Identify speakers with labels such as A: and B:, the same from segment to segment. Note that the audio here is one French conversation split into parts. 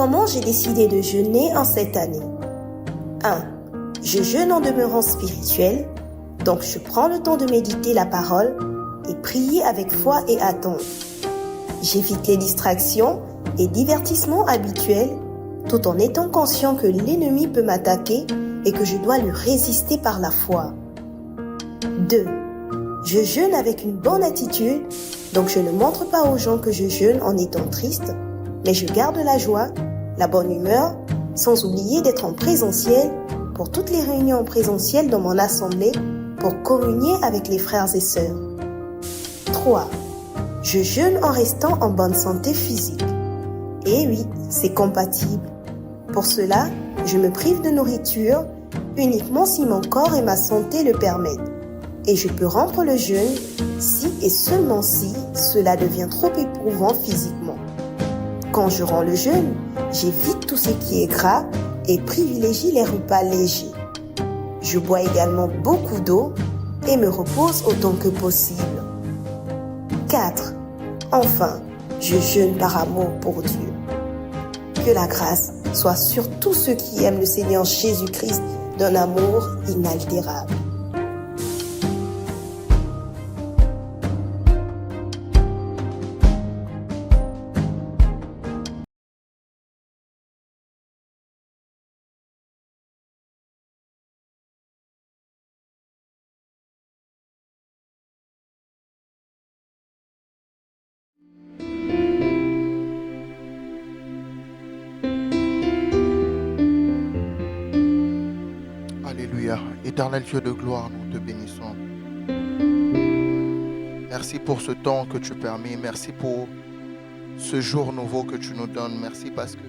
A: Comment j'ai décidé de jeûner en cette année? 1. Je jeûne en demeurant spirituel, donc je prends le temps de méditer la parole et prier avec foi et attente. J'évite les distractions et divertissements habituels tout en étant conscient que l'ennemi peut m'attaquer et que je dois lui résister par la foi. 2. Je jeûne avec une bonne attitude, donc je ne montre pas aux gens que je jeûne en étant triste, mais je garde la joie, la bonne humeur, sans oublier d'être en présentiel pour toutes les réunions en présentiel dans mon assemblée pour communier avec les frères et sœurs. 3. Je jeûne en restant en bonne santé physique. Et oui, c'est compatible. Pour cela, je me prive de nourriture uniquement si mon corps et ma santé le permettent. Et je peux rompre le jeûne si et seulement si cela devient trop éprouvant physiquement. Quand je romps le jeûne, j'évite tout ce qui est gras et privilégie les repas légers. Je bois également beaucoup d'eau et me repose autant que possible. 4. Enfin, je jeûne par amour pour Dieu. Que la grâce soit sur tous ceux qui aiment le Seigneur Jésus-Christ d'un amour inaltérable.
B: Alléluia. Éternel Dieu de gloire, nous te bénissons. Merci pour ce temps que tu permets. Merci pour ce jour nouveau que tu nous donnes. Merci parce que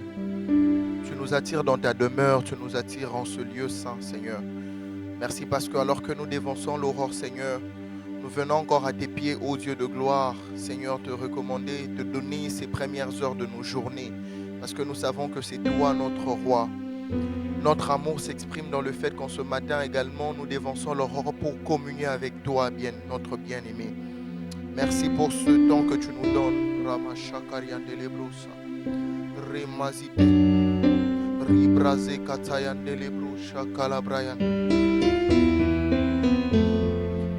B: tu nous attires dans ta demeure. Tu nous attires en ce lieu saint, Seigneur. Merci parce que alors que nous dévançons l'aurore, Seigneur, nous venons encore à tes pieds, ô Dieu de gloire, Seigneur, te recommander, te donner ces premières heures de nos journées. Parce que nous savons que c'est toi notre roi. Notre amour s'exprime dans le fait qu'en ce matin également, nous dévançons l'aurore pour communier avec toi, notre bien-aimé. Merci pour ce temps que tu nous donnes. Ramashakarian delebrosa. Remazite. Ribraze katayan delebrosha kalabrayan.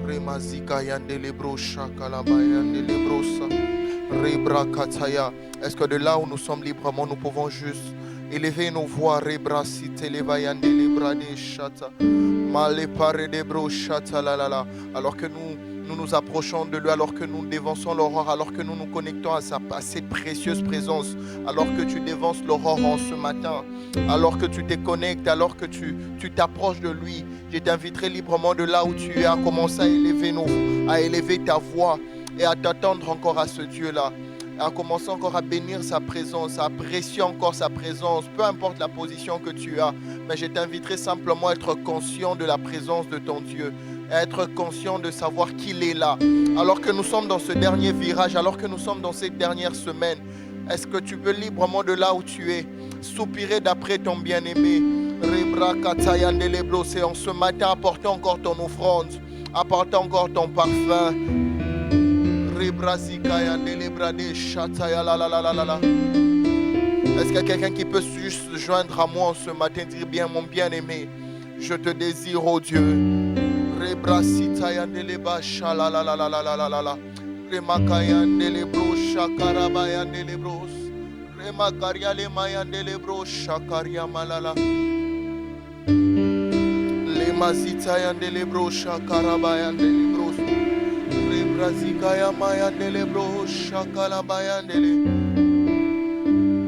B: Remazikayan delebrosha kalabayan delebrosa. Rebra kataya. Est-ce que de là où nous sommes librement, nous pouvons juste élever nos voix, rebrasi televayan de lebrade chata, malépare de bro chata la la la. Alors que nous approchons de lui, alors que nous dévançons l'aurore, alors que nous nous connectons à cette précieuse présence, alors que tu dévances l'aurore en ce matin, alors que tu te connectes, alors que tu t'approches de lui, je t'inviterai librement de là où tu es à commencer à élever ta voix et à t'attendre encore à ce Dieu-là. À commencer encore à bénir sa présence, à apprécier encore sa présence, peu importe la position que tu as. Mais je t'inviterai simplement à être conscient de la présence de ton Dieu, à être conscient de savoir qu'il est là. Alors que nous sommes dans ce dernier virage, alors que nous sommes dans cette dernière semaine, est-ce que tu peux librement de là où tu es soupirer d'après ton bien-aimé? Rebra Katayan Delebro, c'est en ce matin apporter encore ton offrande, apporter encore ton parfum. Est-ce qu'il y a quelqu'un qui peut juste se joindre à moi ce matin, dire bien mon bien-aimé, je te désire, oh Dieu. Brazikaya mayandele bro shakala bayandele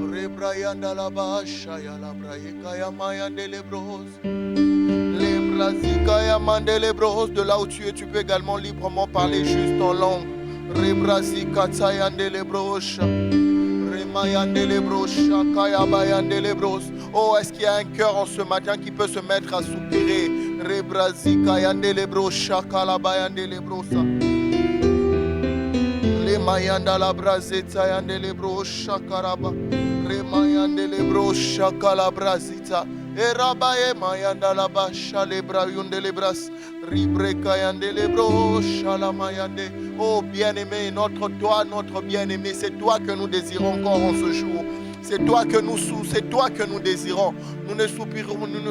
B: rebrayanda la basha ya la brayekaya mayandele bros le brazikaya mandele bros. De là où tu es, tu peux également librement parler juste en langue. Rebrazikata yandele bros remayandele bros shakaya bayandele bros. Oh, est-ce qu'il y a un cœur en ce matin qui peut se mettre à soupirer? Rebrazikaya yandele bros shakala bayandele bros. Mayanda la brazeta yandele bro shakaraba remayandele bro shakala brazita erabaye mayanda la basha le brayundele bras ribreka yandele bro shalamayande. Oh bien-aimé, notre bien-aimé, c'est toi que nous désirons encore en ce jour. C'est toi que nous désirons. Nous ne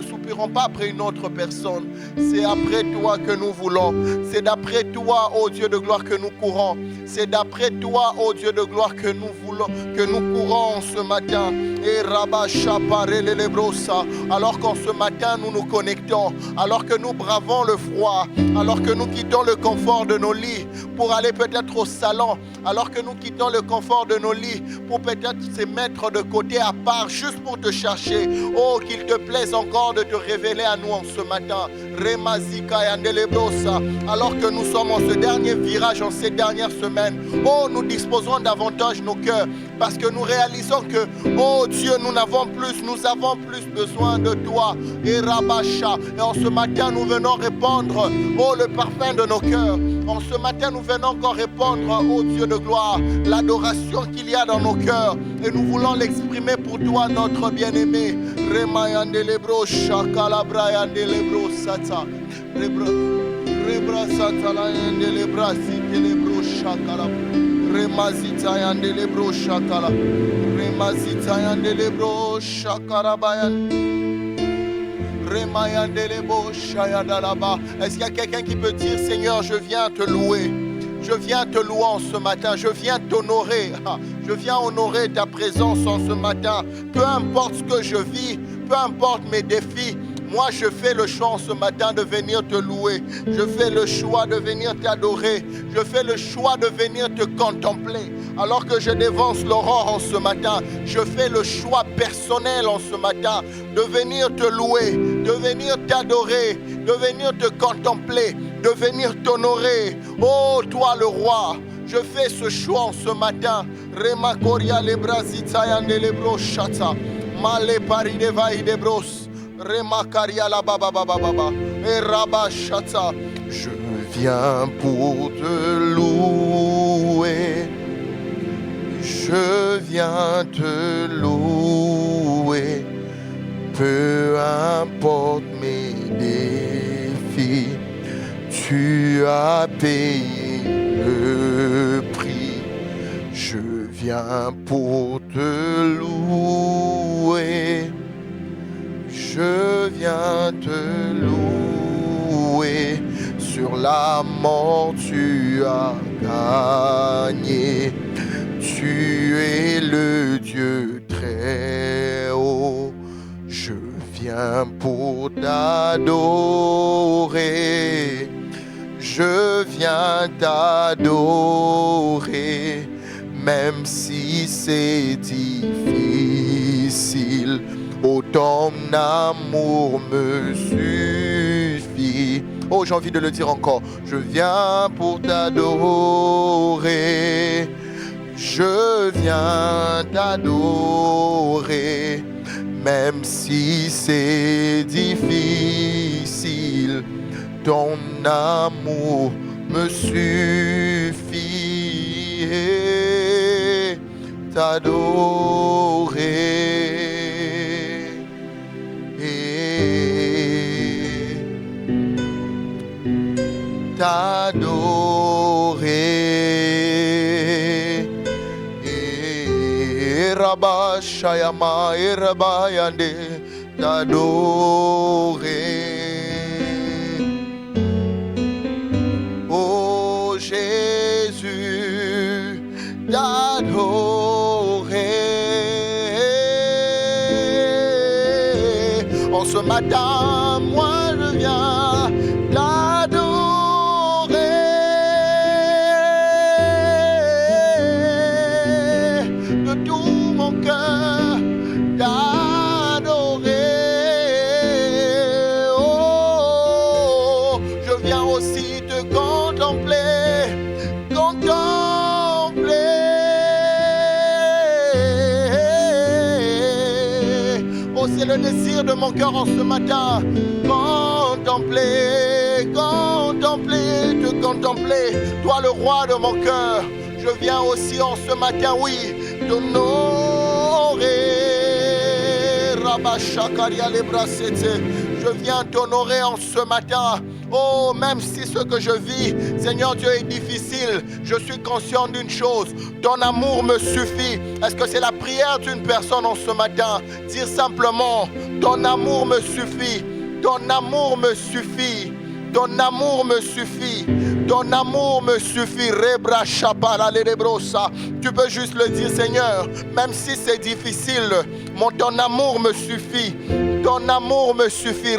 B: soupirons pas après une autre personne. C'est après toi que nous voulons. C'est d'après toi, ô Dieu de gloire, que nous courons. C'est d'après toi, ô Dieu de gloire, que nous voulons, que nous courons ce matin. Et alors qu'en ce matin nous nous connectons, alors que nous bravons le froid, alors que nous quittons le confort de nos lits pour aller peut-être au salon, alors que nous quittons le confort de nos lits pour peut-être se mettre de côté à part juste pour te chercher. Oh, qu'il te plaise encore de te révéler à nous en ce matin. Alors que nous sommes en ce dernier virage, en ces dernières semaines, oh, nous disposons davantage nos cœurs parce que nous réalisons que, oh Dieu, nous avons plus besoin de toi. Et Rabacha, et en ce matin nous venons répandre, oh, le parfum de nos cœurs. En ce matin nous venons encore répandre, oh Dieu de gloire, l'adoration qu'il y a dans nos cœurs. Et nous voulons l'exprimer pour toi, notre bien-aimé. Remayandele Shakala Yandelebro Sata Rebra Sata la Yandelebra Sitelebro Shakala Remazita Yandelebro Shakala Remazita Yandelebro Shakara Bayan Remayandelebo Shayadalaba. Est-ce qu'il y a quelqu'un qui peut dire: Seigneur, je viens te louer? Je viens te louer en ce matin, je viens t'honorer, je viens honorer ta présence en ce matin. Peu importe ce que je vis, peu importe mes défis, moi je fais le choix en ce matin de venir te louer. Je fais le choix de venir t'adorer. Je fais le choix de venir te contempler. Alors que je dévance l'aurore en ce matin, je fais le choix personnel en ce matin de venir te louer, de venir t'adorer, de venir te contempler, de venir t'honorer. Oh, toi le roi, je fais ce choix en ce matin. Rema Koria le Brazita yande le bro chata. Male pari de vai de bros. Rema Karia la baba baba baba. Et Rabba chata. Je viens pour te louer. Je viens te louer. Peu importe mes défis, tu as payé le prix. Je viens pour te louer. Je viens te louer. Sur la mort tu as gagné. Tu es le Dieu très haut. Je viens pour t'adorer. Je viens t'adorer. Même si c'est difficile, oh, ton amour me suffit. Oh, j'ai envie de le dire encore. Je viens pour t'adorer. Je viens t'adorer. Même si c'est difficile, ton amour me suffit. T'adorer. T'adorer. Rabba Shayama Rabba Yande. T'adorer. Oh Jésus, t'adorer. En ce matin, moi je viens t'adorer. De tout mon cœur, t'adorer. Oh, je viens aussi te contempler, contempler. Oh, c'est le désir de mon cœur en ce matin. Contempler, contempler, te contempler. Toi le roi de mon cœur. Je viens aussi en ce matin, oui, t'honorer. Rabba Shakaria le Brasete. Je viens t'honorer en ce matin. Oh, même si ce que je vis, Seigneur Dieu, est difficile, je suis conscient d'une chose, ton amour me suffit. Est-ce que c'est la prière d'une personne en ce matin? Dire simplement, ton amour me suffit, ton amour me suffit, ton amour me suffit. Ton amour me suffit. Tu peux juste le dire, Seigneur, même si c'est difficile, ton amour me suffit. Ton amour me suffit.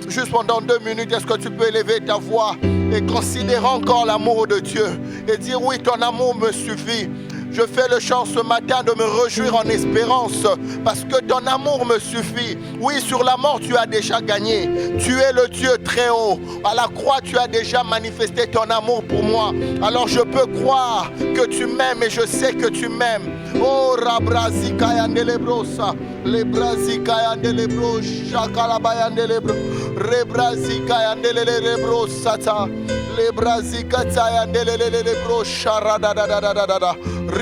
B: Juste pendant 2 minutes, est-ce que tu peux élever ta voix et considérer encore l'amour de Dieu et dire oui, ton amour me suffit. Je fais le chant ce matin de me réjouir en espérance parce que ton amour me suffit. Oui, sur la mort, tu as déjà gagné. Tu es le Dieu très haut. À la croix, tu as déjà manifesté ton amour pour moi. Alors je peux croire que tu m'aimes et je sais que tu m'aimes. Oh, Rabrazika Yandelebrosa, Lebrazika Yandelebro, Shakalaba Yandelebro, Rebrazika Yandelebro Sata, Lebrazika Yandelebro, Sharadadadadadada. Oh,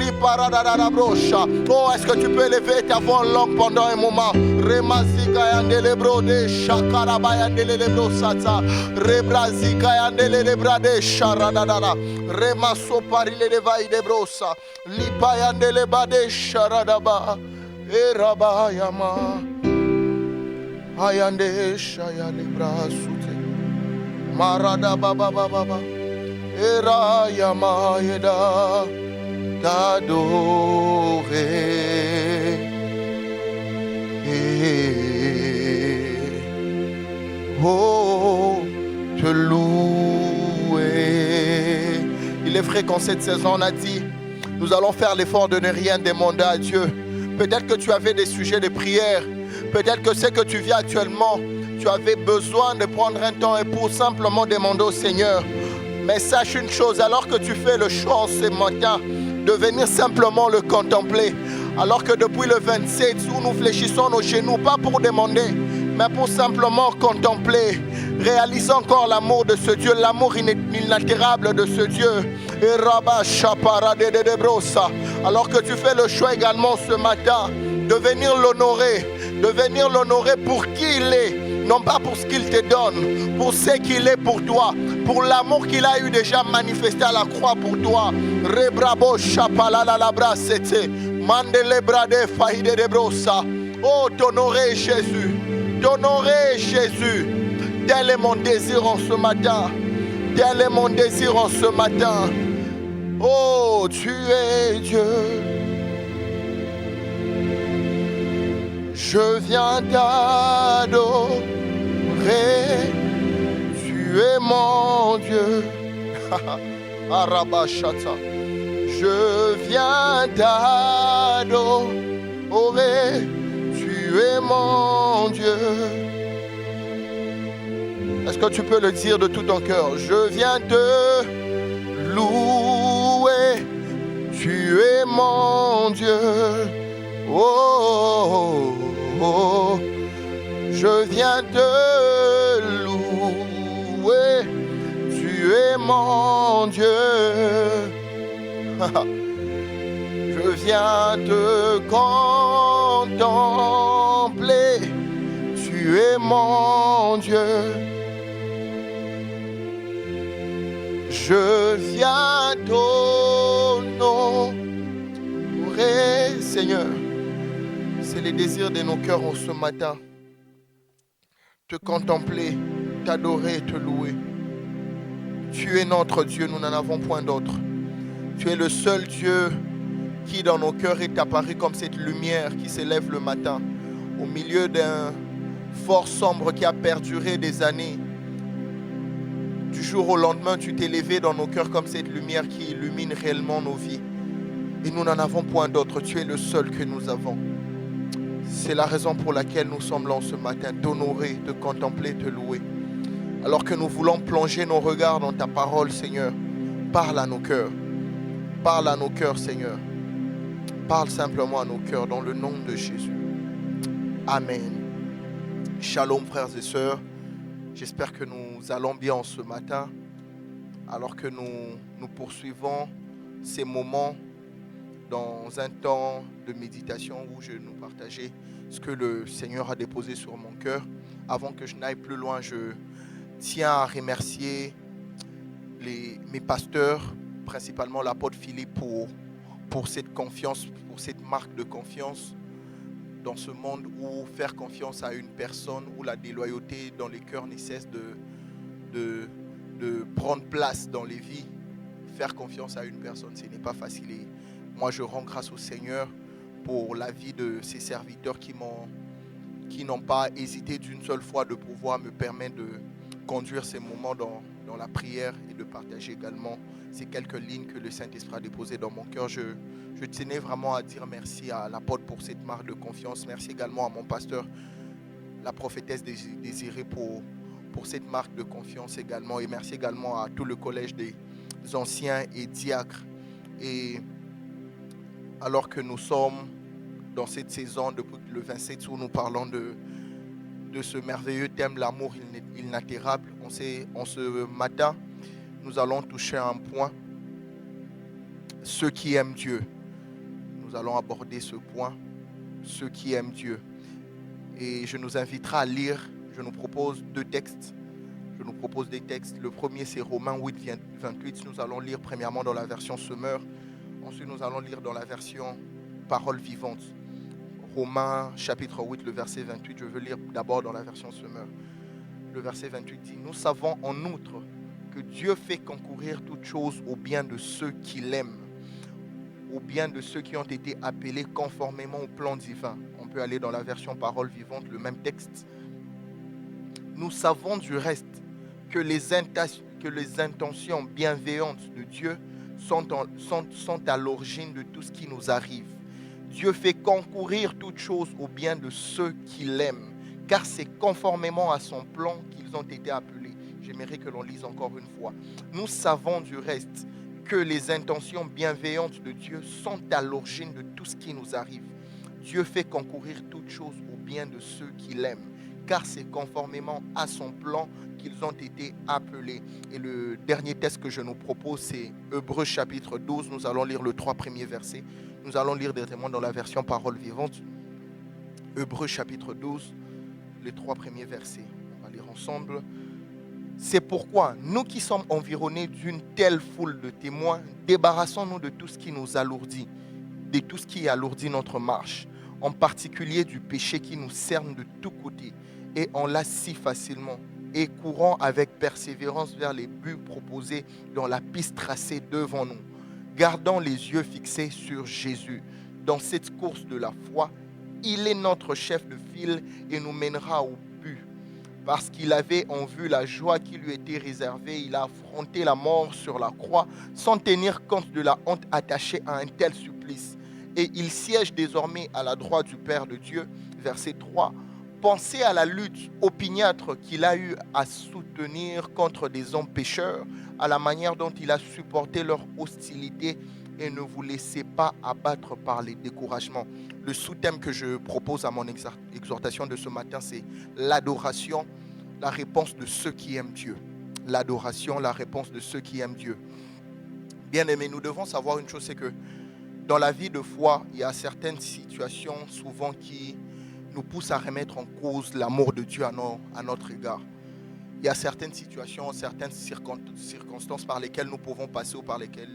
B: est-ce que tu peux élever ta voix en langue pendant un moment? Remazika yandelebro de shakaraba yandelebro sata. Rebrazika yandelebra de sharadadada. Remaso parile de vai de brosa. Lipa yandeleba de sharadaba. Eraba yama. Ayande shayalebra sute. Marada baba baba. Era yama yeda. T'adorer, oh, te louer. Il est vrai qu'en cette saison on a dit, nous allons faire l'effort de ne rien demander à Dieu. Peut-être que tu avais des sujets de prière, peut-être que c'est que tu vis actuellement, tu avais besoin de prendre un temps et pour simplement demander au Seigneur. Mais sache une chose, alors que tu fais le choix ce matin de venir simplement le contempler, alors que depuis le 27 où nous fléchissons nos genoux, pas pour demander, mais pour simplement contempler, réaliser encore l'amour de ce Dieu, l'amour inaltérable de ce Dieu. Alors que tu fais le choix également ce matin de venir l'honorer pour qui il est. Non pas pour ce qu'il te donne, pour ce qu'il est pour toi, pour l'amour qu'il a eu déjà manifesté à la croix pour toi. Rebrabo chapalala la brasete, mandele brade faide de brosa. Oh, t'honorer Jésus, t'honorer Jésus. Tel est mon désir en ce matin, tel est mon désir en ce matin. Oh, tu es Dieu. Je viens t'adorer, tu es mon Dieu. Arabashata. Je viens t'adorer, tu es mon Dieu. Est-ce que tu peux le dire de tout ton cœur? Je viens te louer, tu es mon Dieu. Oh, oh, oh, je viens te louer, tu es mon Dieu. Je viens te contempler, tu es mon Dieu. Je viens t'honorer, Seigneur. C'est les désirs de nos cœurs en ce matin. Te contempler, t'adorer, te louer. Tu es notre Dieu, nous n'en avons point d'autre. Tu es le seul Dieu qui dans nos cœurs est apparu comme cette lumière qui s'élève le matin, au milieu d'un fort sombre qui a perduré des années. Du jour au lendemain, tu t'es levé dans nos cœurs comme cette lumière qui illumine réellement nos vies. Et nous n'en avons point d'autre. Tu es le seul que nous avons. C'est la raison pour laquelle nous sommes là ce matin, t'honorer, te contempler, te louer. Alors que nous voulons plonger nos regards dans ta parole, Seigneur, parle à nos cœurs. Parle à nos cœurs, Seigneur. Parle simplement à nos cœurs dans le nom de Jésus. Amen. Shalom, frères et sœurs. J'espère que nous allons bien ce matin, alors que nous poursuivons ces moments dans un temps de méditation où je nous partageais ce que le Seigneur a déposé sur mon cœur. Avant que je n'aille plus loin, je tiens à remercier mes pasteurs, principalement l'apôtre Philippe, pour cette confiance, pour cette marque de confiance dans ce monde où faire confiance à une personne, où la déloyauté dans les cœurs ne cesse de prendre place dans les vies. Faire confiance à une personne, ce n'est pas facile. Et moi, je rends grâce au Seigneur pour la vie de ces serviteurs qui n'ont pas hésité d'une seule fois de pouvoir me permettre de conduire ces moments dans la prière et de partager également ces quelques lignes que le Saint-Esprit a déposées dans mon cœur. Je tenais vraiment à dire merci à l'apôtre pour cette marque de confiance. Merci également à mon pasteur, la prophétesse Désirée, pour cette marque de confiance également. Et merci également à tout le collège des anciens et diacres. Et alors que nous sommes dans cette saison, depuis le 27, où nous parlons de ce merveilleux thème, l'amour inaltérable, en ce matin, nous allons toucher un point, ceux qui aiment Dieu. Nous allons aborder ce point, ceux qui aiment Dieu. Et je nous inviterai à lire, je nous propose des textes. Le premier, c'est Romains 8, 28. Nous allons lire premièrement dans la version Semeur. Ensuite, nous allons lire dans la version Parole vivante. Romains chapitre 8, le verset 28. Je veux lire d'abord dans la version Semeur. Le verset 28 dit: Nous savons en outre que Dieu fait concourir toutes choses au bien de ceux qui l'aiment, au bien de ceux qui ont été appelés conformément au plan divin. On peut aller dans la version Parole vivante, le même texte. Nous savons du reste que les intentions bienveillantes de Dieu sont à l'origine de tout ce qui nous arrive. Dieu fait concourir toutes choses au bien de ceux qui l'aiment, car c'est conformément à son plan qu'ils ont été appelés. J'aimerais que l'on lise encore une fois. Nous savons du reste que les intentions bienveillantes de Dieu sont à l'origine de tout ce qui nous arrive. Dieu fait concourir toutes choses au bien de ceux qui l'aiment, car c'est conformément à son plan qu'ils ont été appelés. Et le dernier texte que je nous propose, c'est Hébreux chapitre 12. Nous allons lire les 3 premiers versets. Nous allons lire directement dans la version Parole vivante. Hébreux chapitre 12, les 3 premiers versets. On va lire ensemble. C'est pourquoi, nous qui sommes environnés d'une telle foule de témoins, débarrassons-nous de tout ce qui nous alourdit, de tout ce qui alourdit notre marche, en particulier du péché qui nous cerne de tous côtés, et on l'a si facilement, et courons avec persévérance vers les buts proposés dans la piste tracée devant nous. Gardons les yeux fixés sur Jésus. Dans cette course de la foi, il est notre chef de file et nous mènera au but. Parce qu'il avait en vue la joie qui lui était réservée, il a affronté la mort sur la croix sans tenir compte de la honte attachée à un tel supplice. Et il siège désormais à la droite du Père de Dieu. Verset 3. Pensez à la lutte opiniâtre qu'il a eu à soutenir contre des hommes pécheurs, à la manière dont il a supporté leur hostilité, et ne vous laissez pas abattre par les découragements. Le sous-thème que je propose à mon exhortation de ce matin, c'est l'adoration, la réponse de ceux qui aiment Dieu. L'adoration, la réponse de ceux qui aiment Dieu. Bien-aimés, nous devons savoir une chose, c'est que dans la vie de foi, il y a certaines situations souvent qui nous poussent à remettre en cause l'amour de Dieu à notre égard. Il y a certaines situations, certaines circonstances par lesquelles nous pouvons passer ou par lesquelles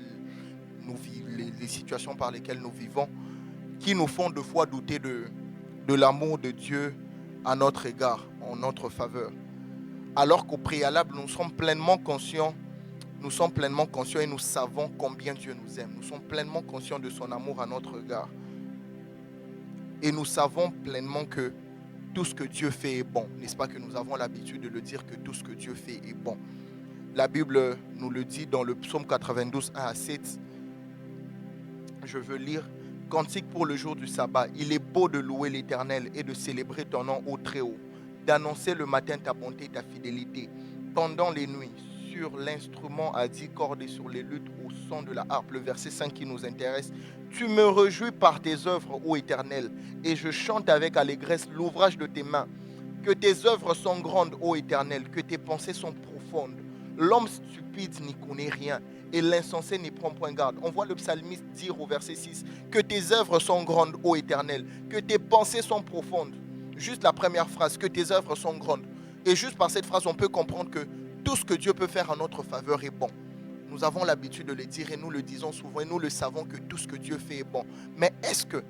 B: les situations par lesquelles nous vivons qui nous font de fois douter de l'amour de Dieu à notre égard, en notre faveur. Alors qu'au préalable, nous sommes pleinement conscients et nous savons combien Dieu nous aime. Nous sommes pleinement conscients de son amour à notre égard. Et nous savons pleinement que tout ce que Dieu fait est bon. N'est-ce pas que nous avons l'habitude de le dire, que tout ce que Dieu fait est bon. La Bible nous le dit dans le psaume 92, 1 à 7. Je veux lire. Cantique pour le jour du sabbat. Il est beau de louer l'Éternel et de célébrer ton nom au Très-Haut, d'annoncer le matin ta bonté et ta fidélité, pendant les nuits, sur l'instrument à 10 cordes et sur les luttes au son de la harpe. Le verset 5 qui nous intéresse. Tu me réjouis par tes œuvres, ô Éternel, et je chante avec allégresse l'ouvrage de tes mains. Que tes œuvres sont grandes, ô Éternel, que tes pensées sont profondes. L'homme stupide n'y connaît rien et l'insensé n'y prend point garde. On voit le psalmiste dire au verset 6 que tes œuvres sont grandes, ô Éternel, que tes pensées sont profondes. Juste la première phrase, que tes œuvres sont grandes. Et juste par cette phrase, on peut comprendre que tout ce que Dieu peut faire en notre faveur est bon. Nous avons l'habitude de le dire et nous le disons souvent et nous le savons que tout ce que Dieu fait est bon. Mais est-ce que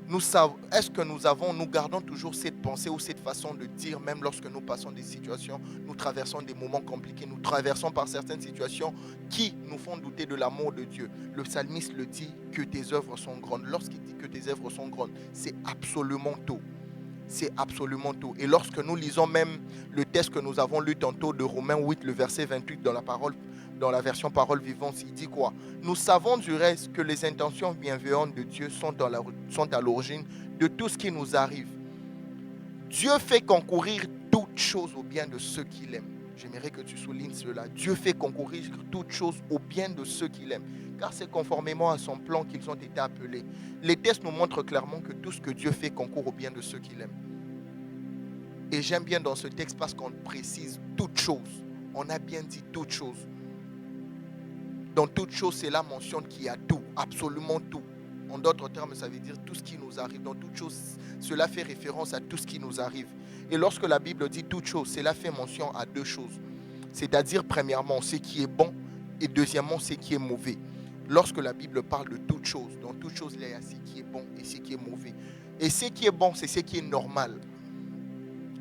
B: nous gardons toujours cette pensée ou cette façon de dire, même lorsque nous passons des situations, nous traversons des moments compliqués, nous traversons par certaines situations qui nous font douter de l'amour de Dieu. Le psalmiste le dit, que tes œuvres sont grandes. Lorsqu'il dit que tes œuvres sont grandes, c'est absolument tout. C'est absolument tout. Et lorsque nous lisons même le texte que nous avons lu tantôt de Romains 8, le verset 28 dans la version parole vivante, il dit quoi? Nous savons du reste que les intentions bienveillantes de Dieu sont à l'origine de tout ce qui nous arrive. Dieu fait concourir toutes choses au bien de ceux qu'il aime. J'aimerais que tu soulignes cela. Dieu fait concourir toutes choses au bien de ceux qu'il aime, car c'est conformément à son plan qu'ils ont été appelés. Les textes nous montrent clairement que tout ce que Dieu fait concourt au bien de ceux qu'il aime. Et j'aime bien dans ce texte parce qu'on précise toutes choses. On a bien dit toutes choses. Dans toutes choses, c'est la mention qui a tout, absolument tout. En d'autres termes, ça veut dire tout ce qui nous arrive. Dans toutes choses, cela fait référence à tout ce qui nous arrive. Et lorsque la Bible dit toutes choses, cela fait mention à deux choses. C'est-à-dire, premièrement, ce qui est bon et deuxièmement, ce qui est mauvais. Lorsque la Bible parle de toutes choses, dans toutes choses, il y a ce qui est bon et ce qui est mauvais. Et ce qui est bon, c'est ce qui est normal.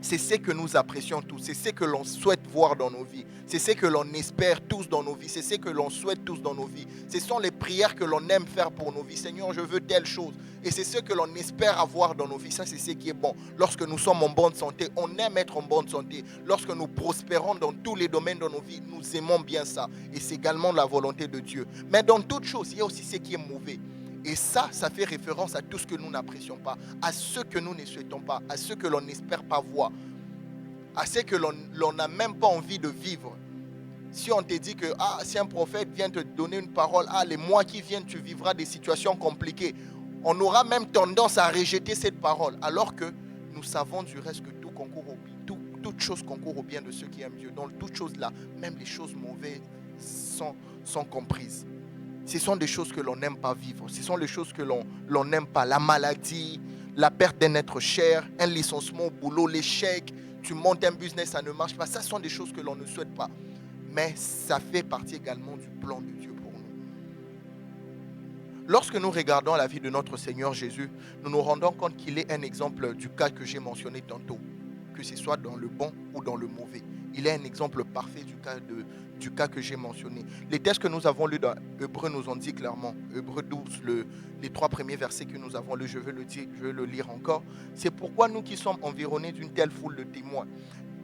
B: C'est ce que nous apprécions tous, c'est ce que l'on souhaite voir dans nos vies, c'est ce que l'on espère tous dans nos vies, c'est ce que l'on souhaite tous dans nos vies. Ce sont les prières que l'on aime faire pour nos vies. Seigneur, je veux telle chose. Et c'est ce que l'on espère avoir dans nos vies. Ça, c'est ce qui est bon. Lorsque nous sommes en bonne santé, on aime être en bonne santé. Lorsque nous prospérons dans tous les domaines de nos vies, nous aimons bien ça. Et c'est également la volonté de Dieu. Mais dans toute chose, il y a aussi ce qui est mauvais. Et ça fait référence à tout ce que nous n'apprécions pas, à ce que nous ne souhaitons pas, à ce que l'on n'espère pas voir, à ce que l'on n'a même pas envie de vivre. Si on te dit que si un prophète vient te donner une parole, les mois qui viennent, tu vivras des situations compliquées, on aura même tendance à rejeter cette parole, alors que nous savons du reste que tout concourt au bien, toute chose concourt au bien de ceux qui aiment Dieu. Dans toutes choses là, même les choses mauvaises sont comprises. Ce sont des choses que l'on n'aime pas vivre. Ce sont les choses que l'on n'aime pas. La maladie, la perte d'un être cher, un licenciement au boulot, l'échec, tu montes un business, ça ne marche pas. Ça sont des choses que l'on ne souhaite pas. Mais ça fait partie également du plan de Dieu pour nous. Lorsque nous regardons la vie de notre Seigneur Jésus, nous nous rendons compte qu'il est un exemple du cas que j'ai mentionné tantôt, que ce soit dans le bon ou dans le mauvais. Il est un exemple parfait du cas que j'ai mentionné. Les textes que nous avons lus dans Hébreux nous ont dit clairement, Hébreux 12, les 3 premiers versets que nous avons lus, je vais le lire encore. C'est pourquoi nous qui sommes environnés d'une telle foule de témoins,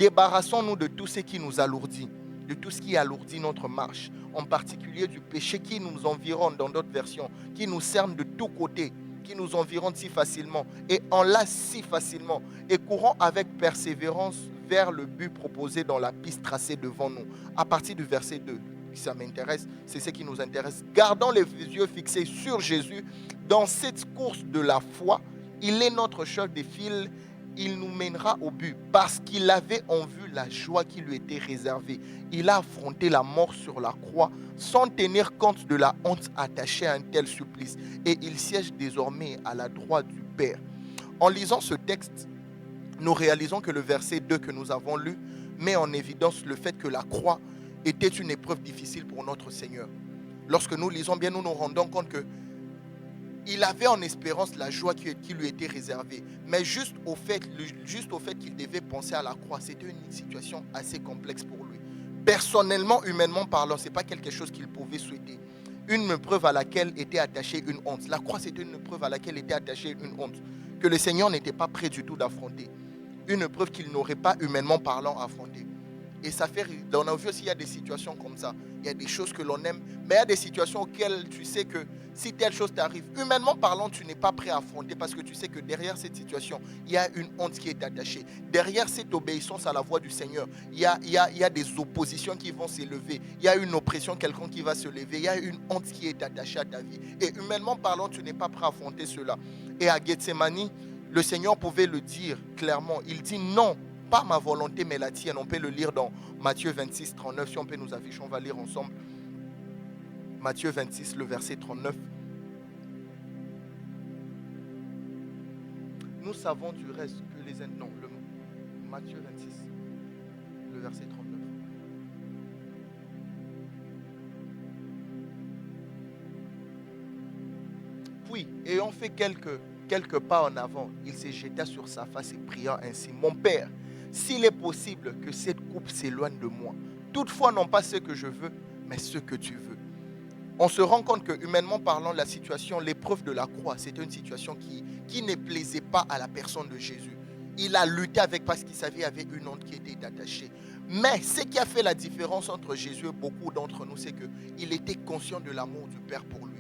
B: débarrassons-nous de tout ce qui nous alourdit, de tout ce qui alourdit notre marche, en particulier du péché qui nous environne dans d'autres versions, qui nous cerne de tous côtés, qui nous environne si facilement et enlace si facilement, et courons avec persévérance vers le but proposé dans la piste tracée devant nous. À partir du verset 2, ça m'intéresse, c'est ce qui nous intéresse. Gardons les yeux fixés sur Jésus dans cette course de la foi. Il est notre chef de file, il nous mènera au but parce qu'il avait en vue la joie qui lui était réservée. Il a affronté la mort sur la croix sans tenir compte de la honte attachée à un tel supplice, et il siège désormais à la droite du Père. En lisant ce texte, nous réalisons que le verset 2 que nous avons lu met en évidence le fait que la croix était une épreuve difficile pour notre Seigneur. Lorsque nous lisons bien, nous nous rendons compte que il avait en espérance la joie qui lui était réservée. Mais juste au fait qu'il devait penser à la croix, c'était une situation assez complexe pour lui. Personnellement, humainement parlant, ce n'est pas quelque chose qu'il pouvait souhaiter. Une épreuve à laquelle était attachée une honte. La croix, c'était une épreuve à laquelle était attachée une honte que le Seigneur n'était pas prêt du tout d'affronter. Une épreuve qu'il n'aurait pas humainement parlant affrontée. Et ça fait, dans nos vies aussi, il y a des situations comme ça. Il y a des choses que l'on aime, mais il y a des situations auxquelles tu sais que si telle chose t'arrive, humainement parlant, tu n'es pas prêt à affronter parce que tu sais que derrière cette situation, il y a une honte qui est attachée. Derrière cette obéissance à la voix du Seigneur, il y a des oppositions qui vont s'élever. Il y a une oppression quelconque qui va se lever. Il y a une honte qui est attachée à ta vie. Et humainement parlant, tu n'es pas prêt à affronter cela. Et à Gethsémani, le Seigneur pouvait le dire clairement. Il dit non, pas ma volonté mais la tienne. On peut le lire dans Matthieu 26, 39. Si on peut nous afficher, on va lire ensemble. Matthieu 26, le verset 39. Nous savons du reste que les... Non, Matthieu 26, le verset 39. Puis, ayant fait quelques pas en avant, il se jeta sur sa face et priant ainsi: Mon Père, s'il est possible que cette coupe s'éloigne de moi, toutefois non pas ce que je veux, mais ce que tu veux. On se rend compte que, humainement parlant, la situation, l'épreuve de la croix, c'était une situation qui ne plaisait pas à la personne de Jésus. Il a lutté avec parce qu'il savait qu'il y avait une honte qui était attachée. Mais ce qui a fait la différence entre Jésus et beaucoup d'entre nous, c'est qu'il était conscient de l'amour du Père pour lui.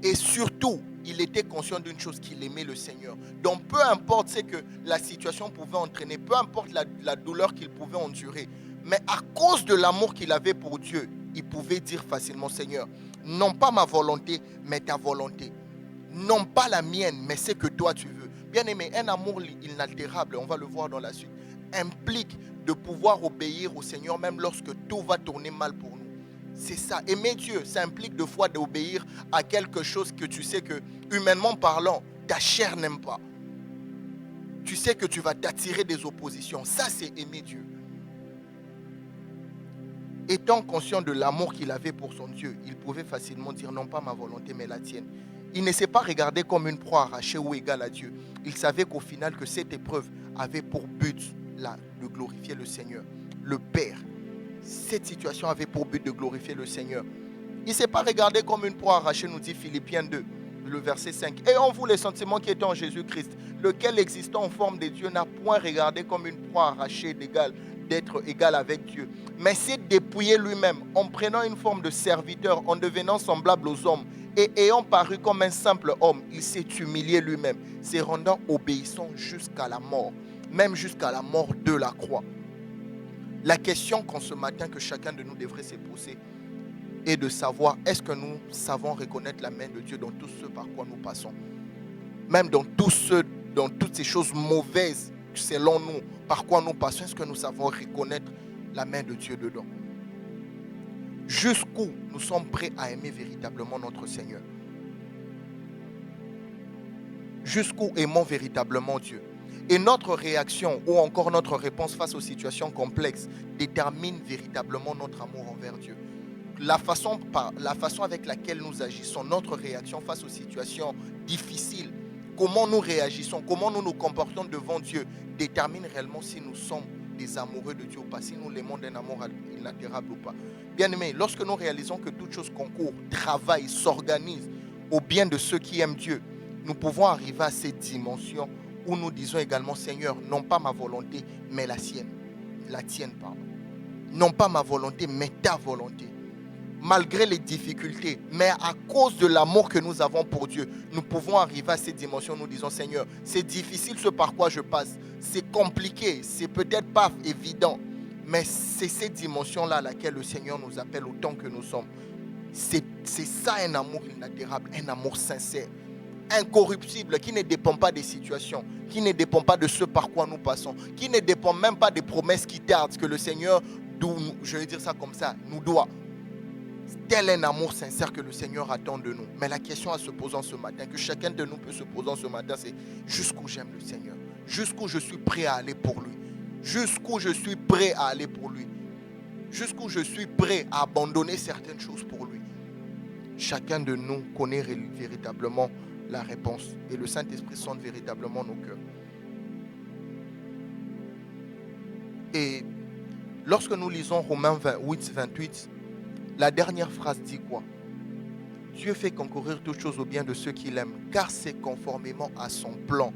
B: Et surtout, il était conscient d'une chose, qu'il aimait le Seigneur. Donc peu importe ce que la situation pouvait entraîner, peu importe la douleur qu'il pouvait endurer, mais à cause de l'amour qu'il avait pour Dieu, il pouvait dire facilement: Seigneur, non pas ma volonté, mais ta volonté. Non pas la mienne, mais ce que toi tu veux. Bien aimé, un amour inaltérable, on va le voir dans la suite, implique de pouvoir obéir au Seigneur même lorsque tout va tourner mal pour nous. C'est ça. Aimer Dieu, ça implique de fois d'obéir à quelque chose que tu sais que, humainement parlant, ta chair n'aime pas. Tu sais que tu vas t'attirer des oppositions. Ça, c'est aimer Dieu. Étant conscient de l'amour qu'il avait pour son Dieu, il pouvait facilement dire: non pas ma volonté, mais la tienne. Il ne s'est pas regardé comme une proie arrachée ou égale à Dieu. Il savait qu'au final, que cette épreuve avait pour but de glorifier le Seigneur, le Père. Cette situation avait pour but de glorifier le Seigneur. Il ne s'est pas regardé comme une proie arrachée, nous dit Philippiens 2, le verset 5. Et en vous, les sentiments qui étaient en Jésus-Christ, lequel existant en forme de Dieu n'a point regardé comme une proie arrachée d'être égal avec Dieu, mais s'est dépouillé lui-même en prenant une forme de serviteur, en devenant semblable aux hommes, et ayant paru comme un simple homme, il s'est humilié lui-même, se rendant obéissant jusqu'à la mort, même jusqu'à la mort de la croix. La question qu'en ce matin que chacun de nous devrait se poser est de savoir: est-ce que nous savons reconnaître la main de Dieu dans tout ce par quoi nous passons, même dans toutes ces choses mauvaises selon nous, par quoi nous passons? Est-ce que nous savons reconnaître la main de Dieu dedans? Jusqu'où nous sommes prêts à aimer véritablement notre Seigneur? Jusqu'où aimons véritablement Dieu? Et notre réaction ou encore notre réponse face aux situations complexes détermine véritablement notre amour envers Dieu. La façon avec laquelle nous agissons, notre réaction face aux situations difficiles, comment nous réagissons, comment nous nous comportons devant Dieu, détermine réellement si nous sommes des amoureux de Dieu ou pas, si nous l'aimons d'un amour inaltérable ou pas. Bien aimé, lorsque nous réalisons que toute chose concourt, travaille, s'organise au bien de ceux qui aiment Dieu, nous pouvons arriver à cette dimension où nous disons également: Seigneur, non pas ma volonté, mais la tienne, pardon. Non pas ma volonté, mais ta volonté. Malgré les difficultés, mais à cause de l'amour que nous avons pour Dieu, nous pouvons arriver à cette dimension où nous disons: Seigneur, c'est difficile ce par quoi je passe, c'est compliqué, c'est peut-être pas évident, mais c'est cette dimension-là à laquelle le Seigneur nous appelle autant que nous sommes. C'est ça un amour inaltérable, un amour sincère, incorruptible, qui ne dépend pas des situations, qui ne dépend pas de ce par quoi nous passons, qui ne dépend même pas des promesses qui tardent, que le Seigneur, je vais dire ça comme ça, nous doit. Tel un amour sincère que le Seigneur attend de nous. Mais la question à se poser ce matin, que chacun de nous peut se poser ce matin, c'est: jusqu'où j'aime le Seigneur? Jusqu'où je suis prêt à aller pour lui? Jusqu'où je suis prêt à aller pour lui? Jusqu'où je suis prêt à abandonner certaines choses pour lui? Chacun de nous connaît véritablement la réponse. Et le Saint-Esprit sonde véritablement nos cœurs. Et lorsque nous lisons Romains 8, 28, la dernière phrase dit quoi? Dieu fait concourir toutes choses au bien de ceux qui l'aiment, car c'est conformément à son plan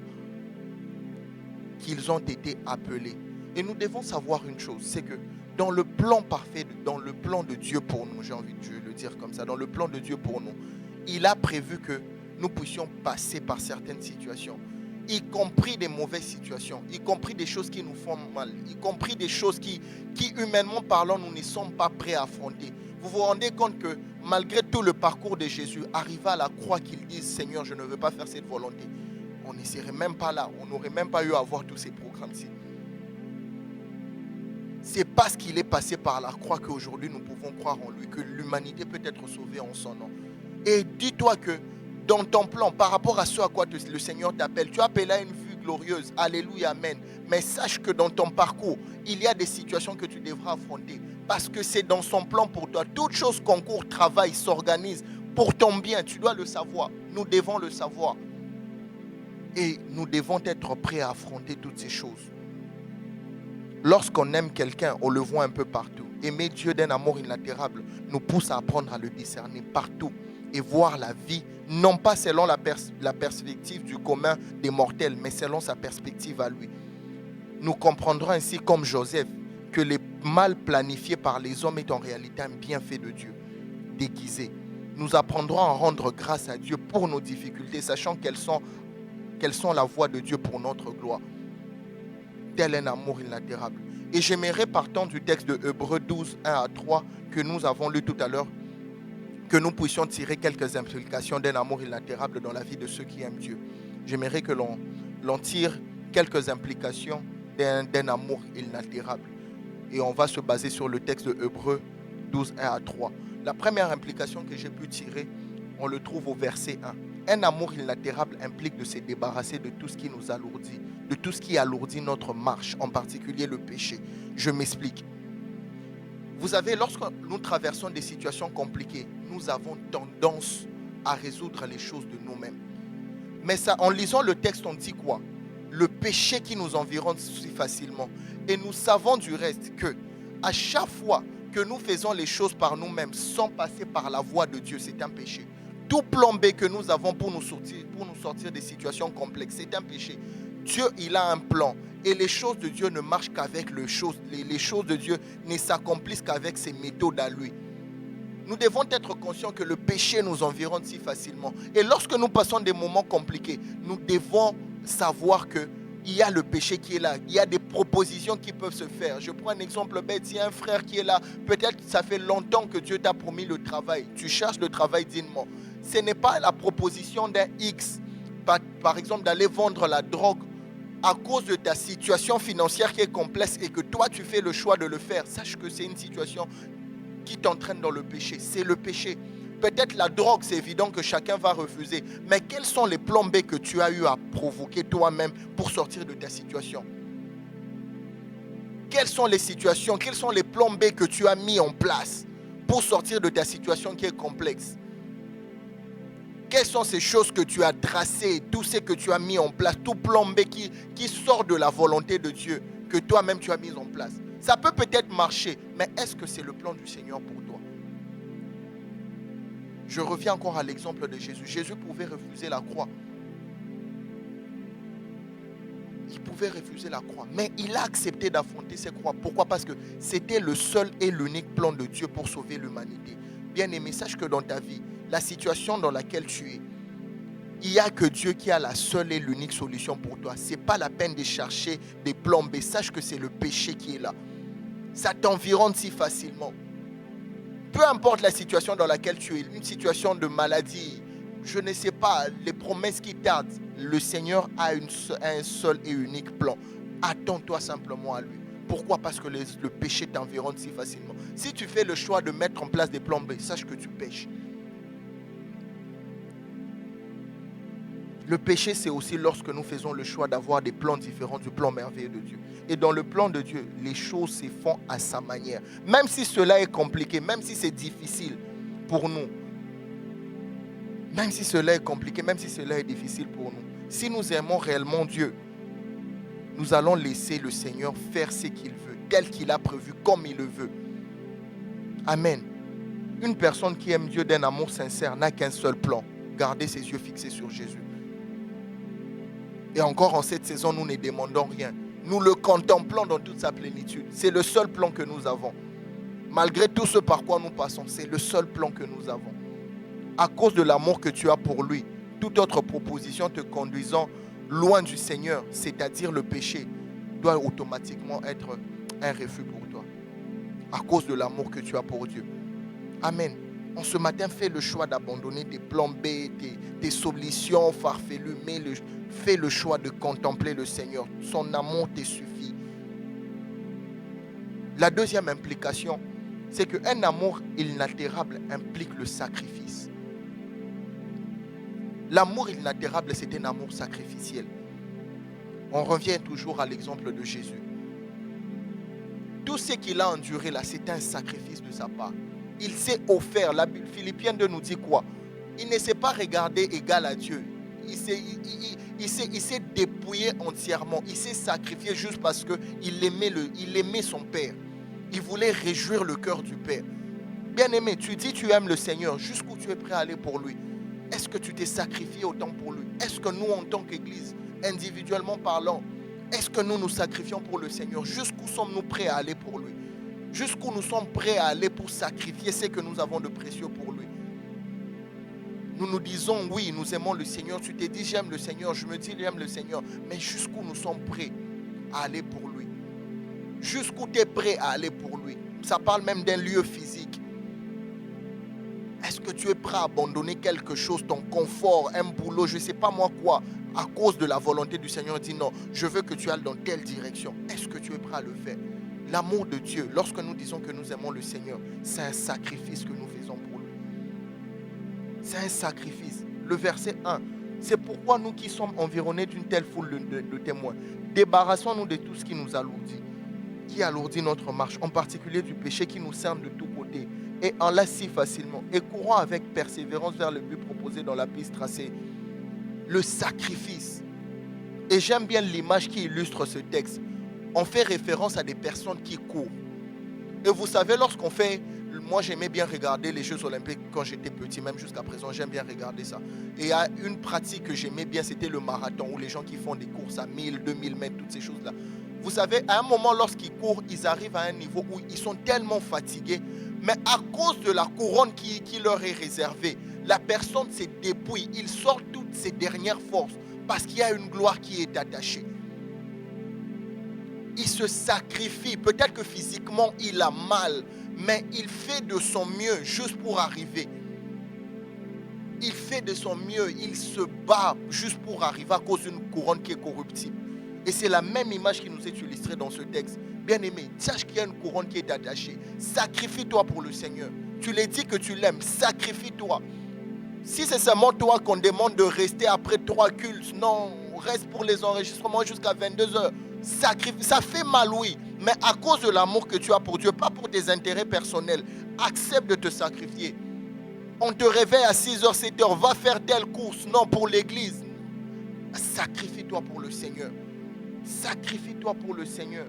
B: qu'ils ont été appelés. Et nous devons savoir une chose, c'est que dans le plan parfait, dans le plan de Dieu pour nous, j'ai envie de le dire comme ça, dans le plan de Dieu pour nous, il a prévu que nous puissions passer par certaines situations, y compris des mauvaises situations, y compris des choses qui nous font mal, y compris des choses qui humainement parlant, nous ne sommes pas prêts à affronter. Vous vous rendez compte que malgré tout le parcours de Jésus, arrivé à la croix, qu'il dise: Seigneur, je ne veux pas faire cette volonté, on ne serait même pas là, on n'aurait même pas eu à voir tous ces programmes-ci. C'est parce qu'il est passé par la croix qu'aujourd'hui nous pouvons croire en lui, que l'humanité peut être sauvée en son nom. Et dis-toi que dans ton plan, par rapport à ce à quoi le Seigneur t'appelle, tu appelles à une vue glorieuse. Alléluia, amen. Mais sache que dans ton parcours, il y a des situations que tu devras affronter. Parce que c'est dans son plan pour toi. Toute chose concourt, travaille, s'organise pour ton bien. Tu dois le savoir. Nous devons le savoir. Et nous devons être prêts à affronter toutes ces choses. Lorsqu'on aime quelqu'un, on le voit un peu partout. Aimer Dieu d'un amour inaltérable nous pousse à apprendre à le discerner partout et voir la vie, non pas selon la perspective du commun des mortels, mais selon sa perspective à lui. Nous comprendrons ainsi, comme Joseph, que le mal planifié par les hommes est en réalité un bienfait de Dieu, déguisé. Nous apprendrons à rendre grâce à Dieu pour nos difficultés, sachant quelles sont la voie de Dieu pour notre gloire. Tel un amour inaltérable. Et j'aimerais, partant du texte de Hébreux 12, 1 à 3, que nous avons lu tout à l'heure, que nous puissions tirer quelques implications d'un amour inaltérable dans la vie de ceux qui aiment Dieu. J'aimerais que l'on tire quelques implications d'un amour inaltérable. Et on va se baser sur le texte de Hébreux 12, 1 à 3. La première implication que j'ai pu tirer, on le trouve au verset 1. Un amour inaltérable implique de se débarrasser de tout ce qui nous alourdit, de tout ce qui alourdit notre marche, en particulier le péché. Je m'explique. Vous savez, lorsque nous traversons des situations compliquées, nous avons tendance à résoudre les choses de nous-mêmes. Mais ça, en lisant le texte, on dit quoi? Le péché qui nous environne si facilement. Et nous savons du reste que à chaque fois que nous faisons les choses par nous-mêmes sans passer par la voie de Dieu, c'est un péché. Tout plan B que nous avons pour nous sortir des situations complexes, c'est un péché. Dieu, il a un plan. Et les choses de Dieu ne marchent qu'avec les choses de Dieu ne s'accomplissent qu'avec ses méthodes à lui. Nous devons être conscients que le péché nous environne si facilement. Et lorsque nous passons des moments compliqués, nous devons savoir que il y a le péché qui est là. Il y a des propositions qui peuvent se faire. Je prends un exemple bête. Il y a un frère qui est là. Peut-être que ça fait longtemps que Dieu t'a promis le travail. Tu cherches le travail dignement. Ce n'est pas la proposition d'un X. Par exemple, d'aller vendre la drogue à cause de ta situation financière qui est complexe et que toi, tu fais le choix de le faire. Sache que c'est une situation qui t'entraîne dans le péché. C'est le péché. Peut-être la drogue, c'est évident que chacun va refuser. Mais quels sont les plans B que tu as eu à provoquer toi-même pour sortir de ta situation? Quelles sont les situations, quels sont les plans B que tu as mis en place pour sortir de ta situation qui est complexe? Quelles sont ces choses que tu as tracées, tout ce que tu as mis en place, tout plan B qui sort de la volonté de Dieu, que toi-même tu as mis en place? Ça peut peut-être marcher, mais est-ce que c'est le plan du Seigneur pour toi? Je reviens encore à l'exemple de Jésus. Jésus pouvait refuser la croix. Il pouvait refuser la croix, mais il a accepté d'affronter ces croix. Pourquoi? Parce que c'était le seul et l'unique plan de Dieu pour sauver l'humanité. Bien-aimé, sache que dans ta vie, la situation dans laquelle tu es, il n'y a que Dieu qui a la seule et l'unique solution pour toi. Ce n'est pas la peine de chercher des plans B. Sache que c'est le péché qui est là. Ça t'environne si facilement. Peu importe la situation dans laquelle tu es, une situation de maladie, je ne sais pas, les promesses qui tardent, le Seigneur a un seul et unique plan. Attends-toi simplement à lui. Pourquoi? Parce que le péché t'environne si facilement. Si tu fais le choix de mettre en place des plans B, sache que tu pêches. Le péché, c'est aussi lorsque nous faisons le choix d'avoir des plans différents du plan merveilleux de Dieu. Et dans le plan de Dieu, les choses se font à sa manière. Même si cela est compliqué, même si c'est difficile pour nous. Même si cela est compliqué, même si cela est difficile pour nous. Si nous aimons réellement Dieu, nous allons laisser le Seigneur faire ce qu'il veut, tel qu'il a prévu, comme il le veut. Amen. Une personne qui aime Dieu d'un amour sincère n'a qu'un seul plan. Garder ses yeux fixés sur Jésus. Et encore en cette saison, nous ne demandons rien. Nous le contemplons dans toute sa plénitude. C'est le seul plan que nous avons. Malgré tout ce par quoi nous passons, c'est le seul plan que nous avons. À cause de l'amour que tu as pour lui, toute autre proposition te conduisant loin du Seigneur, c'est-à-dire le péché, doit automatiquement être un refus pour toi. À cause de l'amour que tu as pour Dieu. Amen. En ce matin, fais le choix d'abandonner tes plans B, tes solutions farfelues, mais fais le choix de contempler le Seigneur. Son amour te suffit. La deuxième implication, c'est qu'un amour inaltérable implique le sacrifice. L'amour inaltérable, c'est un amour sacrificiel. On revient toujours à l'exemple de Jésus. Tout ce qu'il a enduré là, c'est un sacrifice de sa part. Il s'est offert. La Philippiens 2 nous dit quoi? Il ne s'est pas regardé égal à Dieu. Il s'est dépouillé entièrement. Il s'est sacrifié juste parce qu'il aimait son Père. Il voulait réjouir le cœur du Père. Bien-aimé, tu dis tu aimes le Seigneur. Jusqu'où tu es prêt à aller pour lui? Est-ce que tu t'es sacrifié autant pour lui? Est-ce que nous, en tant qu'Église, individuellement parlant, est-ce que nous nous sacrifions pour le Seigneur? Jusqu'où sommes-nous prêts à aller pour lui? Jusqu'où nous sommes prêts à aller pour sacrifier ce que nous avons de précieux pour lui? Nous nous disons oui, nous aimons le Seigneur. Tu t'es dit j'aime le Seigneur, je me dis j'aime le Seigneur. Mais jusqu'où nous sommes prêts à aller pour lui? Jusqu'où tu es prêt à aller pour lui? Ça parle même d'un lieu physique. Est-ce que tu es prêt à abandonner quelque chose, ton confort, un boulot, je ne sais pas moi quoi, à cause de la volonté du Seigneur? Dit non, je veux que tu ailles dans telle direction. Est-ce que tu es prêt à le faire? L'amour de Dieu, lorsque nous disons que nous aimons le Seigneur, c'est un sacrifice que nous faisons pour lui. C'est un sacrifice. Le verset 1, c'est pourquoi nous qui sommes environnés d'une telle foule de témoins, débarrassons-nous de tout ce qui nous alourdit, qui alourdit notre marche, en particulier du péché qui nous cerne de tous côtés, et enlace si facilement, et courant avec persévérance vers le but proposé dans la piste tracée. Le sacrifice. Et j'aime bien l'image qui illustre ce texte. On fait référence à des personnes qui courent. Et vous savez, lorsqu'on fait... Moi, j'aimais bien regarder les Jeux Olympiques quand j'étais petit, même jusqu'à présent, j'aime bien regarder ça. Et il y a une pratique que j'aimais bien, c'était le marathon, où les gens qui font des courses à 1000, 2000 mètres, toutes ces choses-là. Vous savez, à un moment, lorsqu'ils courent, ils arrivent à un niveau où ils sont tellement fatigués, mais à cause de la couronne qui leur est réservée, la personne se dépouille, il sort toutes ses dernières forces, parce qu'il y a une gloire qui est attachée. Il se sacrifie, peut-être que physiquement il a mal, mais il fait de son mieux juste pour arriver. Il fait de son mieux, il se bat juste pour arriver à cause d'une couronne qui est corruptible. Et c'est la même image qui nous est illustrée dans ce texte. Bien-aimé, sache qu'il y a une couronne qui est attachée. Sacrifie-toi pour le Seigneur. Tu l'as dit que tu l'aimes, sacrifie-toi. Si c'est seulement toi qu'on demande de rester après 3 cultes, non, reste pour les enregistrements jusqu'à 22h. Ça fait mal, oui, mais à cause de l'amour que tu as pour Dieu, pas pour tes intérêts personnels, accepte de te sacrifier. On te réveille à 6h, 7h, va faire telle course, non, pour l'église. Sacrifie-toi pour le Seigneur. Sacrifie-toi pour le Seigneur.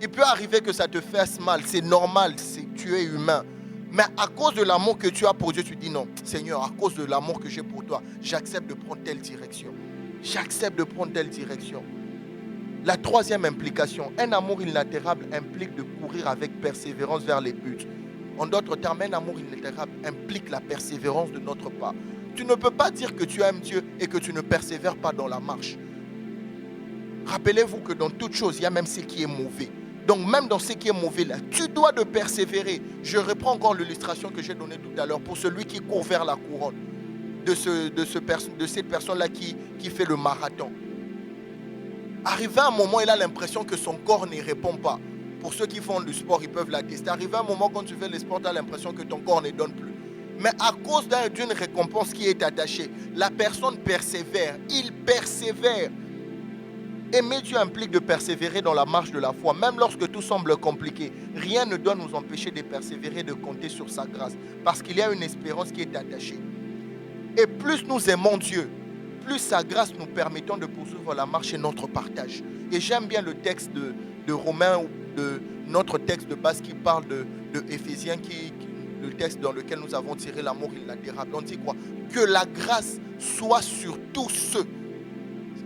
B: Il peut arriver que ça te fasse mal, c'est normal, tu es humain. Mais à cause de l'amour que tu as pour Dieu, tu dis non, Seigneur, à cause de l'amour que j'ai pour toi, j'accepte de prendre telle direction. J'accepte de prendre telle direction. La troisième implication, un amour inaltérable implique de courir avec persévérance vers les buts. En d'autres termes, un amour inaltérable implique la persévérance de notre part. Tu ne peux pas dire que tu aimes Dieu et que tu ne persévères pas dans la marche. Rappelez-vous que dans toute chose, il y a même ce qui est mauvais. Donc même dans ce qui est mauvais là, tu dois de persévérer. Je reprends encore l'illustration que j'ai donnée tout à l'heure pour celui qui court vers la couronne. De cette personne-là qui fait le marathon. Arrivé à un moment, il a l'impression que son corps ne répond pas. Pour ceux qui font du sport, ils peuvent l'attester. Arrivé à un moment, quand tu fais le sport, tu as l'impression que ton corps ne donne plus. Mais à cause d'une récompense qui est attachée, la personne persévère. Il persévère. Aimer Dieu implique de persévérer dans la marche de la foi. Même lorsque tout semble compliqué, rien ne doit nous empêcher de persévérer, de compter sur sa grâce. Parce qu'il y a une espérance qui est attachée. Et plus nous aimons Dieu, plus sa grâce nous permettant de poursuivre la marche et notre partage. Et j'aime bien le texte de Romains, de notre texte de base qui parle de Éphésiens, le texte dans lequel nous avons tiré l'amour inaltérable. On dit quoi? Que la grâce soit sur tous ceux.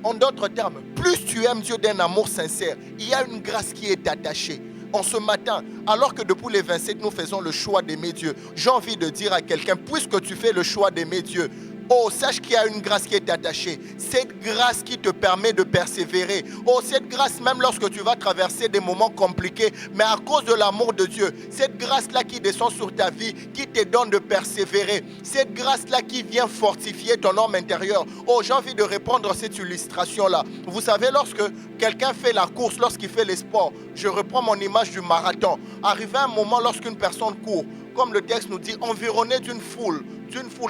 B: En d'autres termes, plus tu aimes Dieu d'un amour sincère, il y a une grâce qui est attachée. En ce matin, alors que depuis les 27, nous faisons le choix d'aimer Dieu, j'ai envie de dire à quelqu'un, puisque tu fais le choix d'aimer Dieu, Oh, sache qu'il y a une grâce qui est attachée. Cette grâce qui te permet de persévérer. Oh, cette grâce même lorsque tu vas traverser des moments compliqués, mais à cause de l'amour de Dieu, cette grâce-là qui descend sur ta vie, qui te donne de persévérer. Cette grâce-là qui vient fortifier ton homme intérieur. Oh, j'ai envie de répondre à cette illustration-là. Vous savez, lorsque quelqu'un fait la course, lorsqu'il fait les sports, je reprends mon image du marathon. Arrivé à un moment lorsqu'une personne court, comme le texte nous dit, environné d'une foule.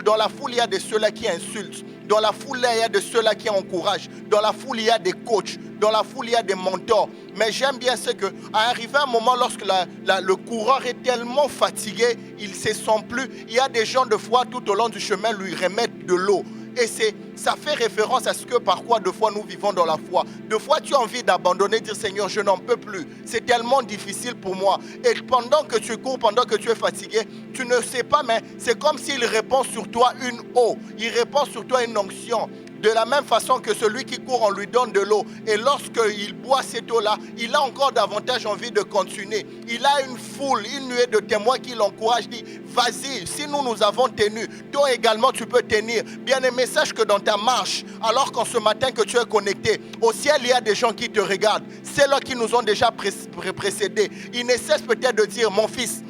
B: Dans la foule, il y a de ceux-là qui insultent. Dans la foule, il y a de ceux-là qui encouragent. Dans la foule, il y a des coachs. Dans la foule, il y a des mentors. Mais j'aime bien ce que, à arriver à un moment lorsque le coureur est tellement fatigué, il ne se sent plus. Il y a des gens de foi tout au long du chemin lui remettent de l'eau. Et ça fait référence à ce que parfois, deux fois, nous vivons dans la foi. Deux fois, tu as envie d'abandonner, dire Seigneur, je n'en peux plus. C'est tellement difficile pour moi. Et pendant que tu cours, pendant que tu es fatigué, tu ne sais pas, mais c'est comme s'il répand sur toi une eau. Il répand sur toi une onction. De la même façon que celui qui court, on lui donne de l'eau. Et lorsqu'il boit cette eau-là, il a encore davantage envie de continuer. Il a une foule, une nuée de témoins qui l'encouragent, dit, vas-y, si nous avons tenu, toi également tu peux tenir. Bien-aimé, sache que dans ta marche, alors qu'en ce matin que tu es connecté, au ciel il y a des gens qui te regardent. C'est là qui nous ont déjà précédés. Ils ne cessent peut-être de dire, mon fils,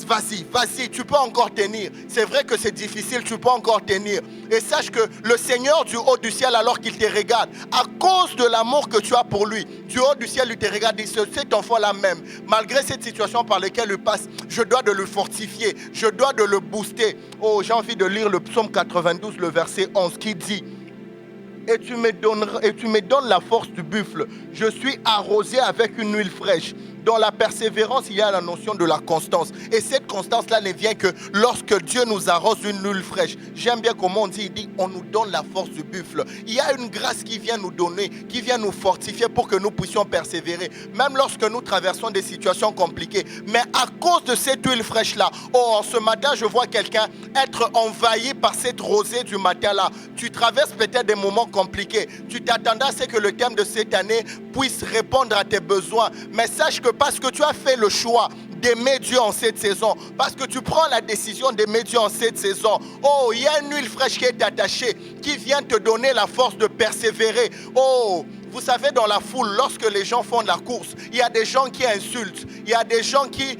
B: vas-y, tu peux encore tenir. C'est vrai que c'est difficile, tu peux encore tenir. Et sache que le Seigneur du haut du ciel, alors qu'il te regarde, à cause de l'amour que tu as pour lui, du haut du ciel, il te regarde, il dit, cet enfant-là même, malgré cette situation par laquelle il passe, je dois de le fortifier, je dois de le booster. Oh, j'ai envie de lire le psaume 92, le verset 11, qui dit, et tu me donnes la force du buffle. Je suis arrosé avec une huile fraîche. Dans la persévérance, il y a la notion de la constance. Et cette constance-là ne vient que lorsque Dieu nous arrose une huile fraîche. J'aime bien comment on dit, il dit, on nous donne la force du buffle. Il y a une grâce qui vient nous donner, qui vient nous fortifier pour que nous puissions persévérer. Même lorsque nous traversons des situations compliquées. Mais à cause de cette huile fraîche-là, oh, ce matin, je vois quelqu'un être envahi par cette rosée du matin-là. Tu traverses peut-être des moments compliqués. Tu t'attendais à ce que le thème de cette année puisse répondre à tes besoins. Mais sache que parce que tu as fait le choix d'aimer Dieu en cette saison, parce que tu prends la décision d'aimer Dieu en cette saison, oh, il y a une huile fraîche qui est attachée, qui vient te donner la force de persévérer. Oh, vous savez, dans la foule, lorsque les gens font de la course, il y a des gens qui insultent, il y a des gens qui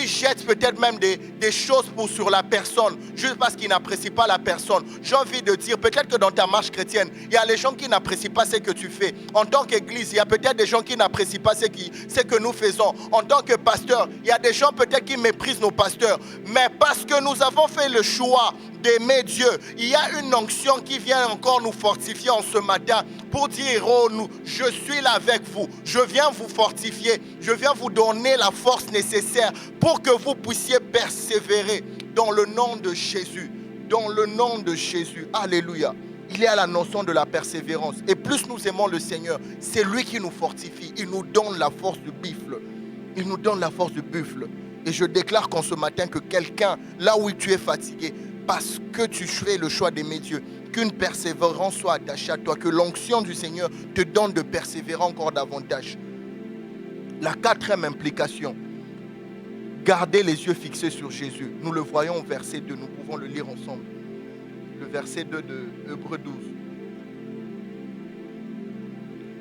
B: jettent peut-être même des choses sur la personne, juste parce qu'ils n'apprécient pas la personne. J'ai envie de dire, peut-être que dans ta marche chrétienne, il y a les gens qui n'apprécient pas ce que tu fais. En tant qu'église, il y a peut-être des gens qui n'apprécient pas ce que nous faisons. En tant que pasteur, il y a des gens peut-être qui méprisent nos pasteurs. Mais parce que nous avons fait le choix d'aimer Dieu, il y a une onction qui vient encore nous fortifier en ce matin pour dire, oh, je suis là avec vous, je viens vous fortifier, je viens vous donner la force nécessaire pour que vous puissiez persévérer dans le nom de Jésus. Dans le nom de Jésus. Alléluia. Il y a la notion de la persévérance. Et plus nous aimons le Seigneur, c'est lui qui nous fortifie. Il nous donne la force du buffle. Il nous donne la force du buffle. Et je déclare qu'en ce matin, que quelqu'un, là où tu es fatigué, parce que tu fais le choix d'aimer Dieu, qu'une persévérance soit attachée à toi, que l'onction du Seigneur te donne de persévérer encore davantage. La quatrième implication, garder les yeux fixés sur Jésus. Nous le voyons au verset 2, nous pouvons le lire ensemble. Le verset 2 de Hébreux 12.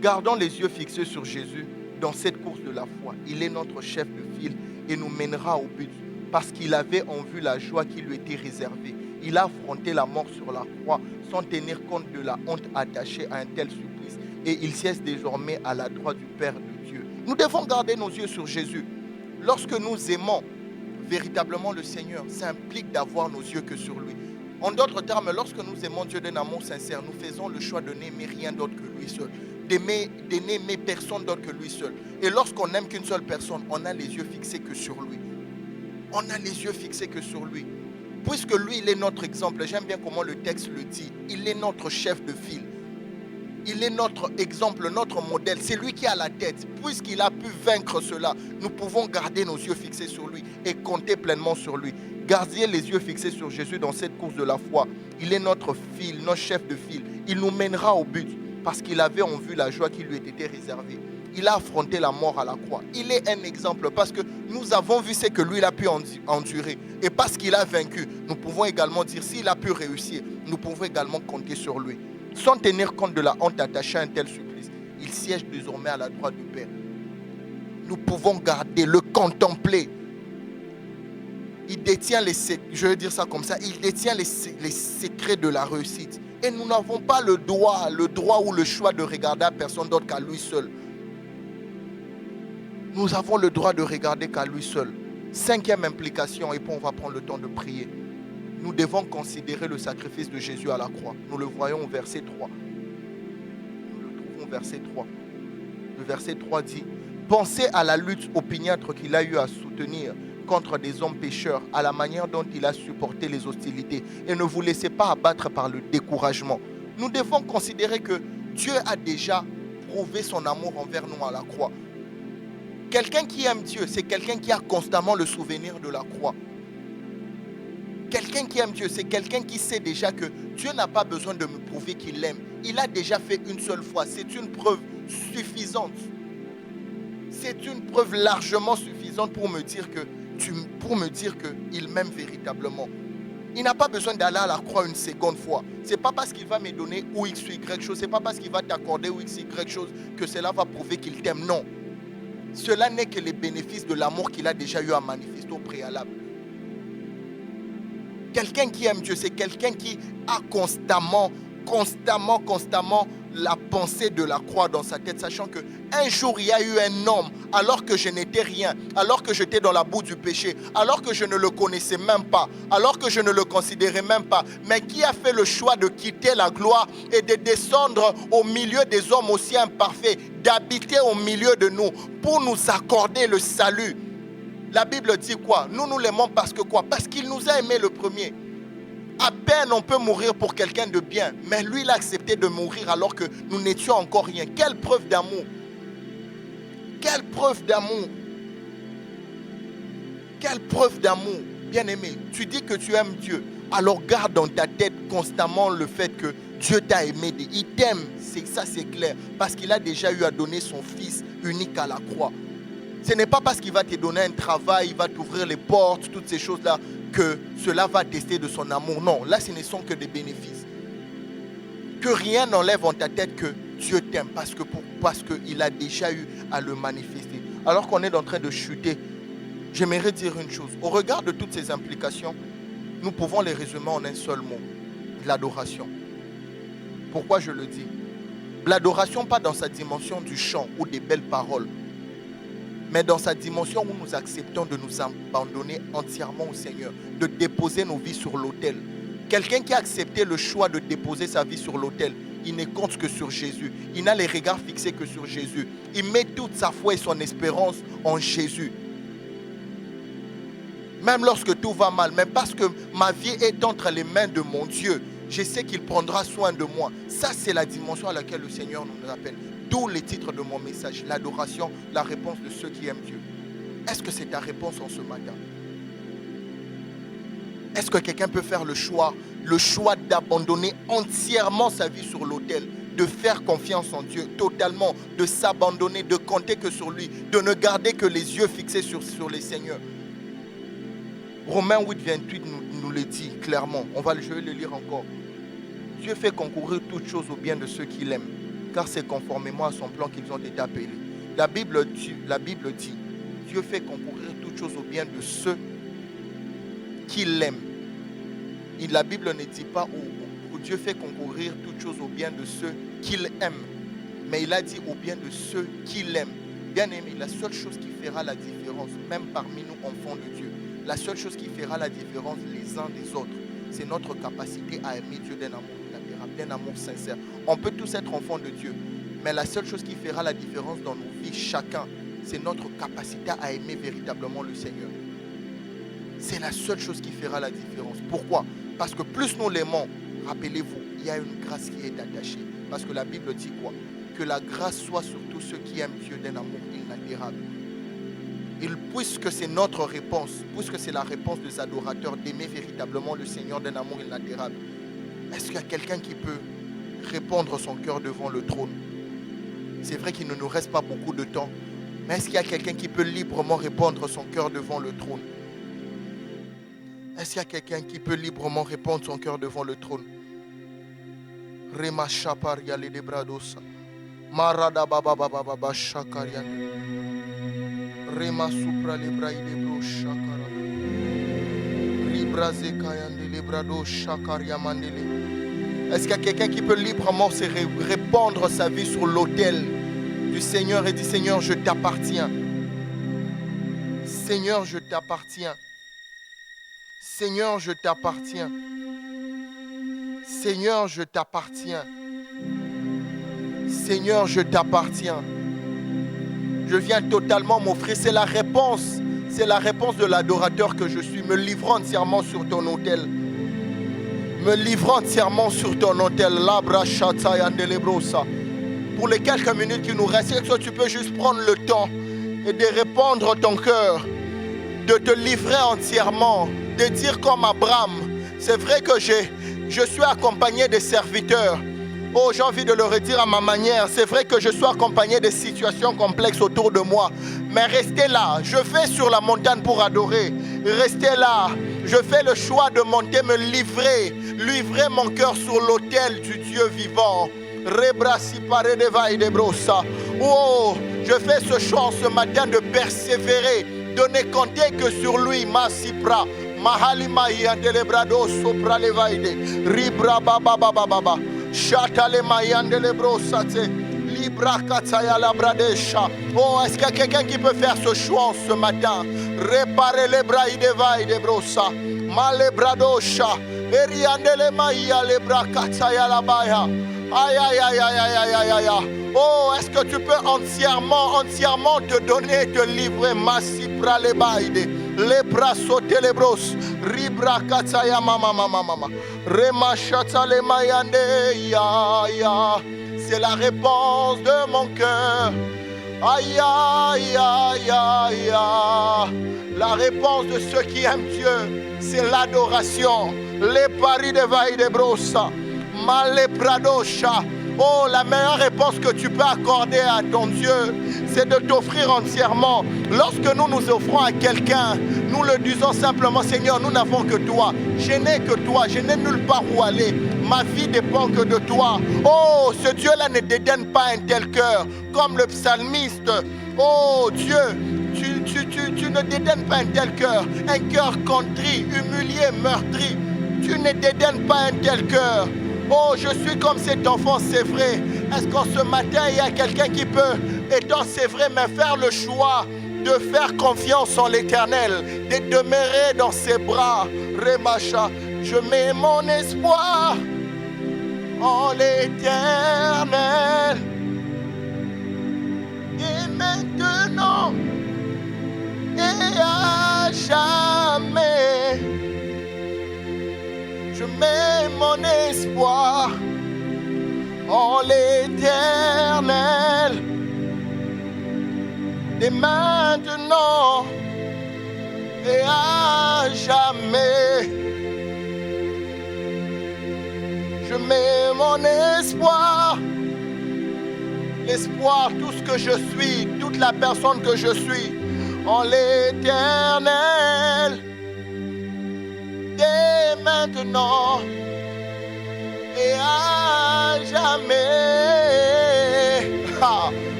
B: Gardons les yeux fixés sur Jésus dans cette course de la foi. Il est notre chef de file et nous mènera au but. Parce qu'il avait en vue la joie qui lui était réservée. Il a affronté la mort sur la croix sans tenir compte de la honte attachée à un tel supplice. Et il siège désormais à la droite du Père de Dieu. Nous devons garder nos yeux sur Jésus. Lorsque nous aimons véritablement le Seigneur, ça implique d'avoir nos yeux que sur lui. En d'autres termes, lorsque nous aimons Dieu d'un amour sincère, nous faisons le choix de n'aimer rien d'autre que lui seul. De n'aimer personne d'autre que lui seul. Et lorsqu'on n'aime qu'une seule personne, on a les yeux fixés que sur lui. On a les yeux fixés que sur lui. Puisque lui, il est notre exemple. J'aime bien comment le texte le dit. Il est notre chef de file. Il est notre exemple, notre modèle. C'est lui qui a la tête. Puisqu'il a pu vaincre cela, nous pouvons garder nos yeux fixés sur lui et compter pleinement sur lui. Gardez les yeux fixés sur Jésus dans cette course de la foi. Il est notre file, notre chef de file. Il nous mènera au but parce qu'il avait en vue la joie qui lui était réservée. Il a affronté la mort à la croix. Il est un exemple parce que nous avons vu ce que lui il a pu endurer. Et parce qu'il a vaincu, nous pouvons également dire, s'il a pu réussir, nous pouvons également compter sur lui. Sans tenir compte de la honte attachée à un tel supplice, il siège désormais à la droite du Père. Nous pouvons garder, le contempler. Il détient je vais dire ça comme ça, il détient les secrets de la réussite. Et nous n'avons pas le droit ou le choix de regarder à personne d'autre qu'à lui seul. Nous avons le droit de regarder qu'à lui seul. 5e implication, et puis on va prendre le temps de prier. Nous devons considérer le sacrifice de Jésus à la croix. Nous le voyons au verset 3. Nous le trouvons au verset 3. Le verset 3 dit, pensez à la lutte opiniâtre qu'il a eu à soutenir contre des hommes pécheurs, à la manière dont il a supporté les hostilités, et ne vous laissez pas abattre par le découragement. Nous devons considérer que Dieu a déjà prouvé son amour envers nous à la croix. Quelqu'un qui aime Dieu, c'est quelqu'un qui a constamment le souvenir de la croix. Quelqu'un qui aime Dieu, c'est quelqu'un qui sait déjà que Dieu n'a pas besoin de me prouver qu'il l'aime. Il a déjà fait une seule fois. C'est une preuve suffisante. C'est une preuve largement suffisante pour me dire qu'il m'aime véritablement. Il n'a pas besoin d'aller à la croix une seconde fois. Ce n'est pas parce qu'il va me donner ou X ou Y chose, ce n'est pas parce qu'il va t'accorder ou X, Y chose que cela va prouver qu'il t'aime. Non. Cela n'est que les bénéfices de l'amour qu'il a déjà eu à manifester au préalable. Quelqu'un qui aime Dieu, c'est quelqu'un qui a constamment la pensée de la croix dans sa tête, sachant qu'un jour il y a eu un homme, alors que je n'étais rien, alors que j'étais dans la boue du péché, alors que je ne le connaissais même pas, alors que je ne le considérais même pas, mais qui a fait le choix de quitter la gloire et de descendre au milieu des hommes aussi imparfaits, d'habiter au milieu de nous pour nous accorder le salut. La Bible dit quoi? Nous l'aimons parce que quoi? Parce qu'il nous a aimés le premier. À peine on peut mourir pour quelqu'un de bien, mais lui il a accepté de mourir alors que nous n'étions encore rien. Quelle preuve d'amour! Quelle preuve d'amour! Quelle preuve d'amour! Bien-aimé, tu dis que tu aimes Dieu, alors garde dans ta tête constamment le fait que Dieu t'a aimé. Il t'aime, c'est clair, parce qu'il a déjà eu à donner son Fils unique à la croix. Ce n'est pas parce qu'il va te donner un travail, il va t'ouvrir les portes, toutes ces choses-là, que cela va attester de son amour. Non, là, ce ne sont que des bénéfices. Que rien n'enlève en ta tête que Dieu t'aime, parce qu'il a déjà eu à le manifester. Alors qu'on est en train de chuter, j'aimerais dire une chose. Au regard de toutes ces implications, nous pouvons les résumer en un seul mot, l'adoration. Pourquoi je le dis? L'adoration, pas dans sa dimension du chant ou des belles paroles, mais dans sa dimension où nous acceptons de nous abandonner entièrement au Seigneur, de déposer nos vies sur l'autel. Quelqu'un qui a accepté le choix de déposer sa vie sur l'autel, il ne compte que sur Jésus. Il n'a les regards fixés que sur Jésus. Il met toute sa foi et son espérance en Jésus. Même lorsque tout va mal, même parce que ma vie est entre les mains de mon Dieu, je sais qu'il prendra soin de moi. Ça, c'est la dimension à laquelle le Seigneur nous appelle. D'où les titres de mon message, l'adoration, la réponse de ceux qui aiment Dieu. Est-ce que c'est ta réponse en ce matin? Est-ce que quelqu'un peut faire le choix d'abandonner entièrement sa vie sur l'autel, de faire confiance en Dieu totalement, de s'abandonner, de compter que sur lui, de ne garder que les yeux fixés sur les Seigneurs? Romains 8, 28 nous le dit clairement. Je vais le lire encore. Dieu fait concourir toutes choses au bien de ceux qui l'aiment, car c'est conformément à son plan qu'ils ont été appelés. La Bible dit, Dieu fait concourir toutes choses au bien de ceux qui l'aiment. Et la Bible ne dit pas où Dieu fait concourir toutes choses au bien de ceux qu'il aime, mais il a dit au bien de ceux qui l'aiment. Bien aimé, la seule chose qui fera la différence, même parmi nous enfants de Dieu, la seule chose qui fera la différence les uns des autres, c'est notre capacité à aimer Dieu d'un amour unilatéral, d'un amour sincère. On peut tous être enfants de Dieu, mais la seule chose qui fera la différence dans nos vies, chacun, c'est notre capacité à aimer véritablement le Seigneur. C'est la seule chose qui fera la différence. Pourquoi? Parce que plus nous l'aimons, rappelez-vous, il y a une grâce qui est attachée. Parce que la Bible dit quoi? Que la grâce soit sur tous ceux qui aiment Dieu d'un amour inaltérable. Et puisque c'est notre réponse, puisque c'est la réponse des adorateurs d'aimer véritablement le Seigneur d'un amour inaltérable, est-ce qu'il y a quelqu'un qui peut répandre son cœur devant le trône? C'est vrai qu'il ne nous reste pas beaucoup de temps. Mais est-ce qu'il y a quelqu'un qui peut librement répandre son cœur devant le trône? Est-ce qu'il y a quelqu'un qui peut librement répandre son cœur devant le trône? Rema Shaparia le Debradosa. Marada Baba Baba Baba Shakarian. Rema Supra Lebrai Debro Shakara. Libraze Kayande Lebrado Shakaria Mandele. Est-ce qu'il y a quelqu'un qui peut librement se répandre sa vie sur l'autel du Seigneur et dit Seigneur, je t'appartiens. Seigneur, je t'appartiens. Seigneur, je t'appartiens. Seigneur, je t'appartiens. Seigneur, je t'appartiens. Je viens totalement m'offrir. C'est la réponse. C'est la réponse de l'adorateur que je suis. Me livrant entièrement sur ton autel. Me livrant entièrement sur ton autel. Labra Shataya Ndelebrosa. Pour les quelques minutes qui nous restent, est-ce que tu peux juste prendre le temps et de répandre ton cœur, de te livrer entièrement, de dire comme Abraham, c'est vrai que je suis accompagné des serviteurs. Oh, j'ai envie de le redire à ma manière. C'est vrai que je suis accompagné des situations complexes autour de moi. Mais restez là. Je vais sur la montagne pour adorer. Restez là. Je fais le choix de monter, me livrer mon cœur sur l'autel du Dieu vivant. Oh, je fais ce choix ce matin de persévérer, de ne compter que sur lui. Masipra, Mahalimaïa Delebrado Sopra Levaide, Ribra Baba Baba Baba, Chatale Mayan Delebrosate, Libra Kataya Labradesha. Oh, est-ce qu'il y a quelqu'un qui peut faire ce choix ce matin? Réparer les bras de brossa, Malebradosha, Eriandele Maïa Lebra Kataya Labaya. Aïe, aïe, aïe, aïe, aïe, aïe, aïe, aïe. Oh, est-ce que tu peux entièrement te donner, te livrer? Masipra lebaide, lebra sote lebros, ribra kataya mama mama mama, remachata le mayande ya ya. C'est la réponse de mon cœur. Aïe, aïe, aïe, aïe, aïe. La réponse de ceux qui aiment Dieu, c'est l'adoration. Les paris de vaille de brossa. Malepradosha. Oh, la meilleure réponse que tu peux accorder à ton Dieu, c'est de t'offrir entièrement. Lorsque nous nous offrons à quelqu'un, nous le disons simplement, Seigneur, nous n'avons que toi. Je n'ai que toi, je n'ai nulle part où aller. Ma vie dépend que de toi. Oh, ce Dieu-là ne dédaigne pas un tel cœur, comme le psalmiste. Oh, Dieu, tu ne dédaignes pas un tel cœur contrit, humilié, meurtri. Tu ne dédaignes pas un tel cœur. Oh, je suis comme cet enfant, c'est vrai. Est-ce qu'en ce matin, il y a quelqu'un qui peut, étant c'est vrai, mais faire le choix de faire confiance en l'Éternel, de demeurer dans ses bras? Remacha, je mets mon espoir en l'Éternel. Et maintenant, et à jamais. Je mets mon espoir en l'Éternel. Et maintenant et à jamais. Je mets mon espoir. L'espoir, tout ce que je suis, toute la personne que je suis, en l'Éternel. Dès maintenant et à jamais.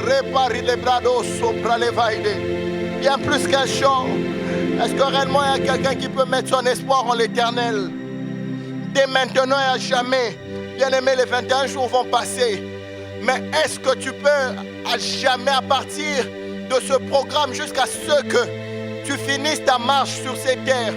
B: Réparer les bras d'eau, sopra les vaïdes. Bien plus qu'un chant. Est-ce que réellement il y a quelqu'un qui peut mettre son espoir en l'Éternel? Dès maintenant et à jamais. Bien aimé, les 21 jours vont passer. Mais est-ce que tu peux à jamais, à partir de ce programme jusqu'à ce que tu finisses ta marche sur ces terres,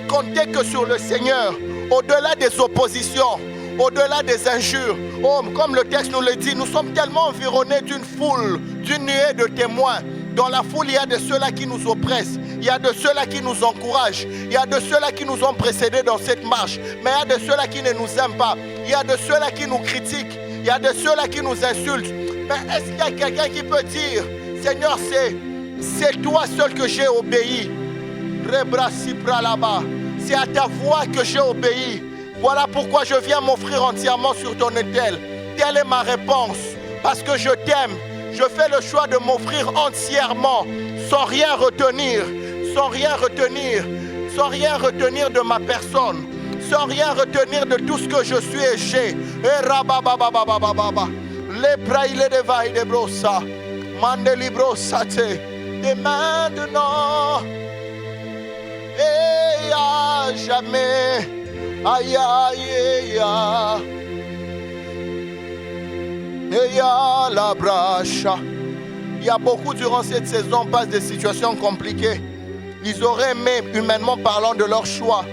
B: comptez que sur le Seigneur, au-delà des oppositions, au-delà des injures? Oh, comme le texte nous le dit, nous sommes tellement environnés d'une foule, d'une nuée de témoins. Dans la foule, il y a de ceux-là qui nous oppressent, il y a de ceux-là qui nous encouragent, il y a de ceux-là qui nous ont précédés dans cette marche, mais il y a de ceux-là qui ne nous aiment pas, il y a de ceux-là qui nous critiquent, il y a de ceux-là qui nous insultent. Mais est-ce qu'il y a quelqu'un qui peut dire, Seigneur, c'est toi seul que j'ai obéi? C'est à ta voix que j'ai obéi. Voilà pourquoi je viens m'offrir entièrement sur ton autel. Telle est ma réponse. Parce que je t'aime, Je fais le choix de m'offrir entièrement, sans rien retenir, sans rien retenir, sans rien retenir de ma personne, sans rien retenir de tout ce que je suis et j'ai. Et rabababababababa. Les brailles de vailles de brossa. Mande libro sate. Et maintenant, et à jamais. Aïe aïe aïe. Et à la bracha. Il y a beaucoup durant cette saison passent des situations compliquées. Ils auraient aimé, humainement parlant, de leur choix,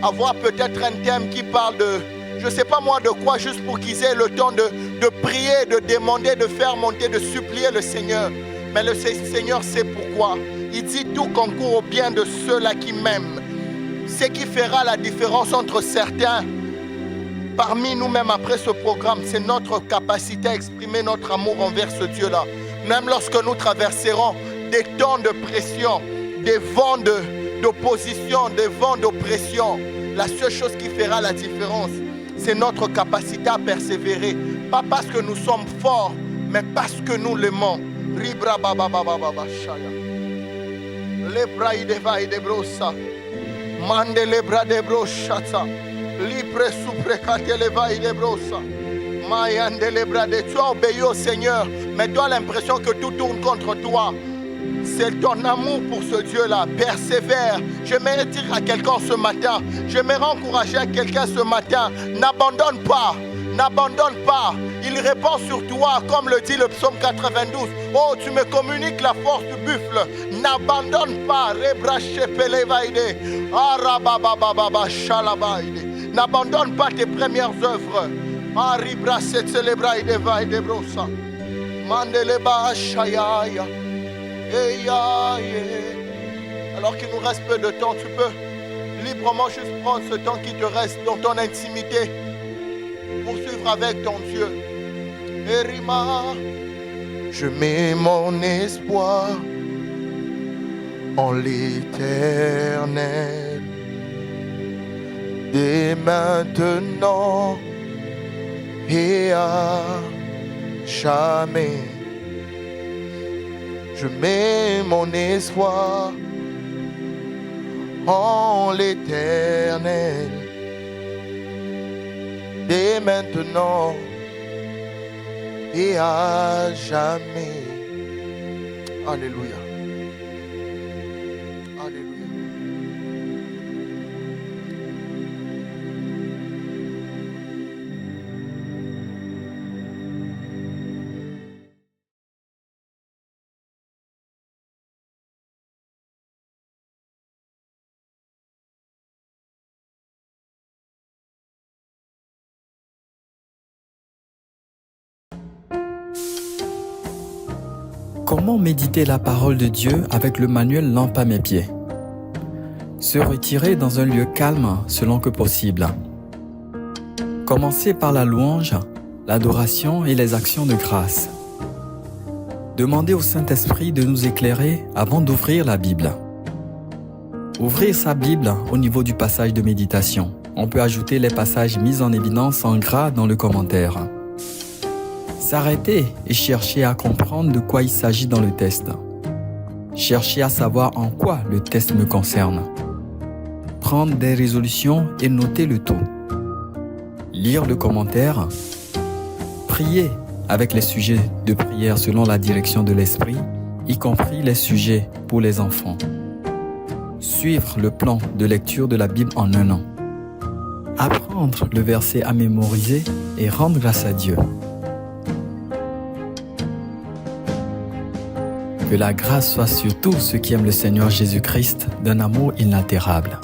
B: avoir peut-être un thème qui parle de, je ne sais pas moi de quoi, juste pour qu'ils aient le temps de prier, de demander, de faire monter, de supplier le Seigneur. Mais le Seigneur sait pourquoi. Il dit tout concourt au bien de ceux-là qui m'aiment. Ce qui fera la différence entre certains parmi nous-mêmes après ce programme, c'est notre capacité à exprimer notre amour envers ce Dieu-là. Même lorsque nous traverserons des temps de pression, des vents d'opposition, des vents d'oppression, la seule chose qui fera la différence, c'est notre capacité à persévérer. Pas parce que nous sommes forts, mais parce que nous l'aimons. Ribra baba baba baba shaya. Les bras de vaille de brossa. Mande les bras de brochata. Lipre suprecate les vailles de brossa. Mayande les bras de. Tu as obéi au Seigneur, mais tu as l'impression que tout tourne contre toi. C'est ton amour pour ce Dieu-là. Persévère. J'aimerais dire à quelqu'un ce matin, j'aimerais encourager à quelqu'un ce matin, n'abandonne pas. N'abandonne pas. Il répond sur toi, comme le dit le psaume 92. Oh, tu me communiques la force du buffle. N'abandonne pas. N'abandonne pas tes premières œuvres. Alors qu'il nous reste peu de temps, tu peux librement juste prendre ce temps qui te reste dans ton intimité. Poursuivre avec ton Dieu. Erima, je mets mon espoir en l'Éternel. Dès maintenant et à jamais. Je mets mon espoir en l'Éternel. Dès maintenant et à jamais. Alléluia. Alléluia.
C: Comment méditer la parole de Dieu avec le manuel Lampe à mes pieds? Se retirer dans un lieu calme selon que possible. Commencer par la louange, l'adoration et les actions de grâce. Demander au Saint-Esprit de nous éclairer avant d'ouvrir la Bible. Ouvrir sa Bible au niveau du passage de méditation. On peut ajouter les passages mis en évidence en gras dans le commentaire. S'arrêter et chercher à comprendre de quoi il s'agit dans le test. Chercher à savoir en quoi le test me concerne. Prendre des résolutions et noter le tout. Lire le commentaire. Prier avec les sujets de prière selon la direction de l'Esprit, y compris les sujets pour les enfants. Suivre le plan de lecture de la Bible en un an. Apprendre le verset à mémoriser et rendre grâce à Dieu. Que la grâce soit sur tous ceux qui aiment le Seigneur Jésus-Christ d'un amour inaltérable.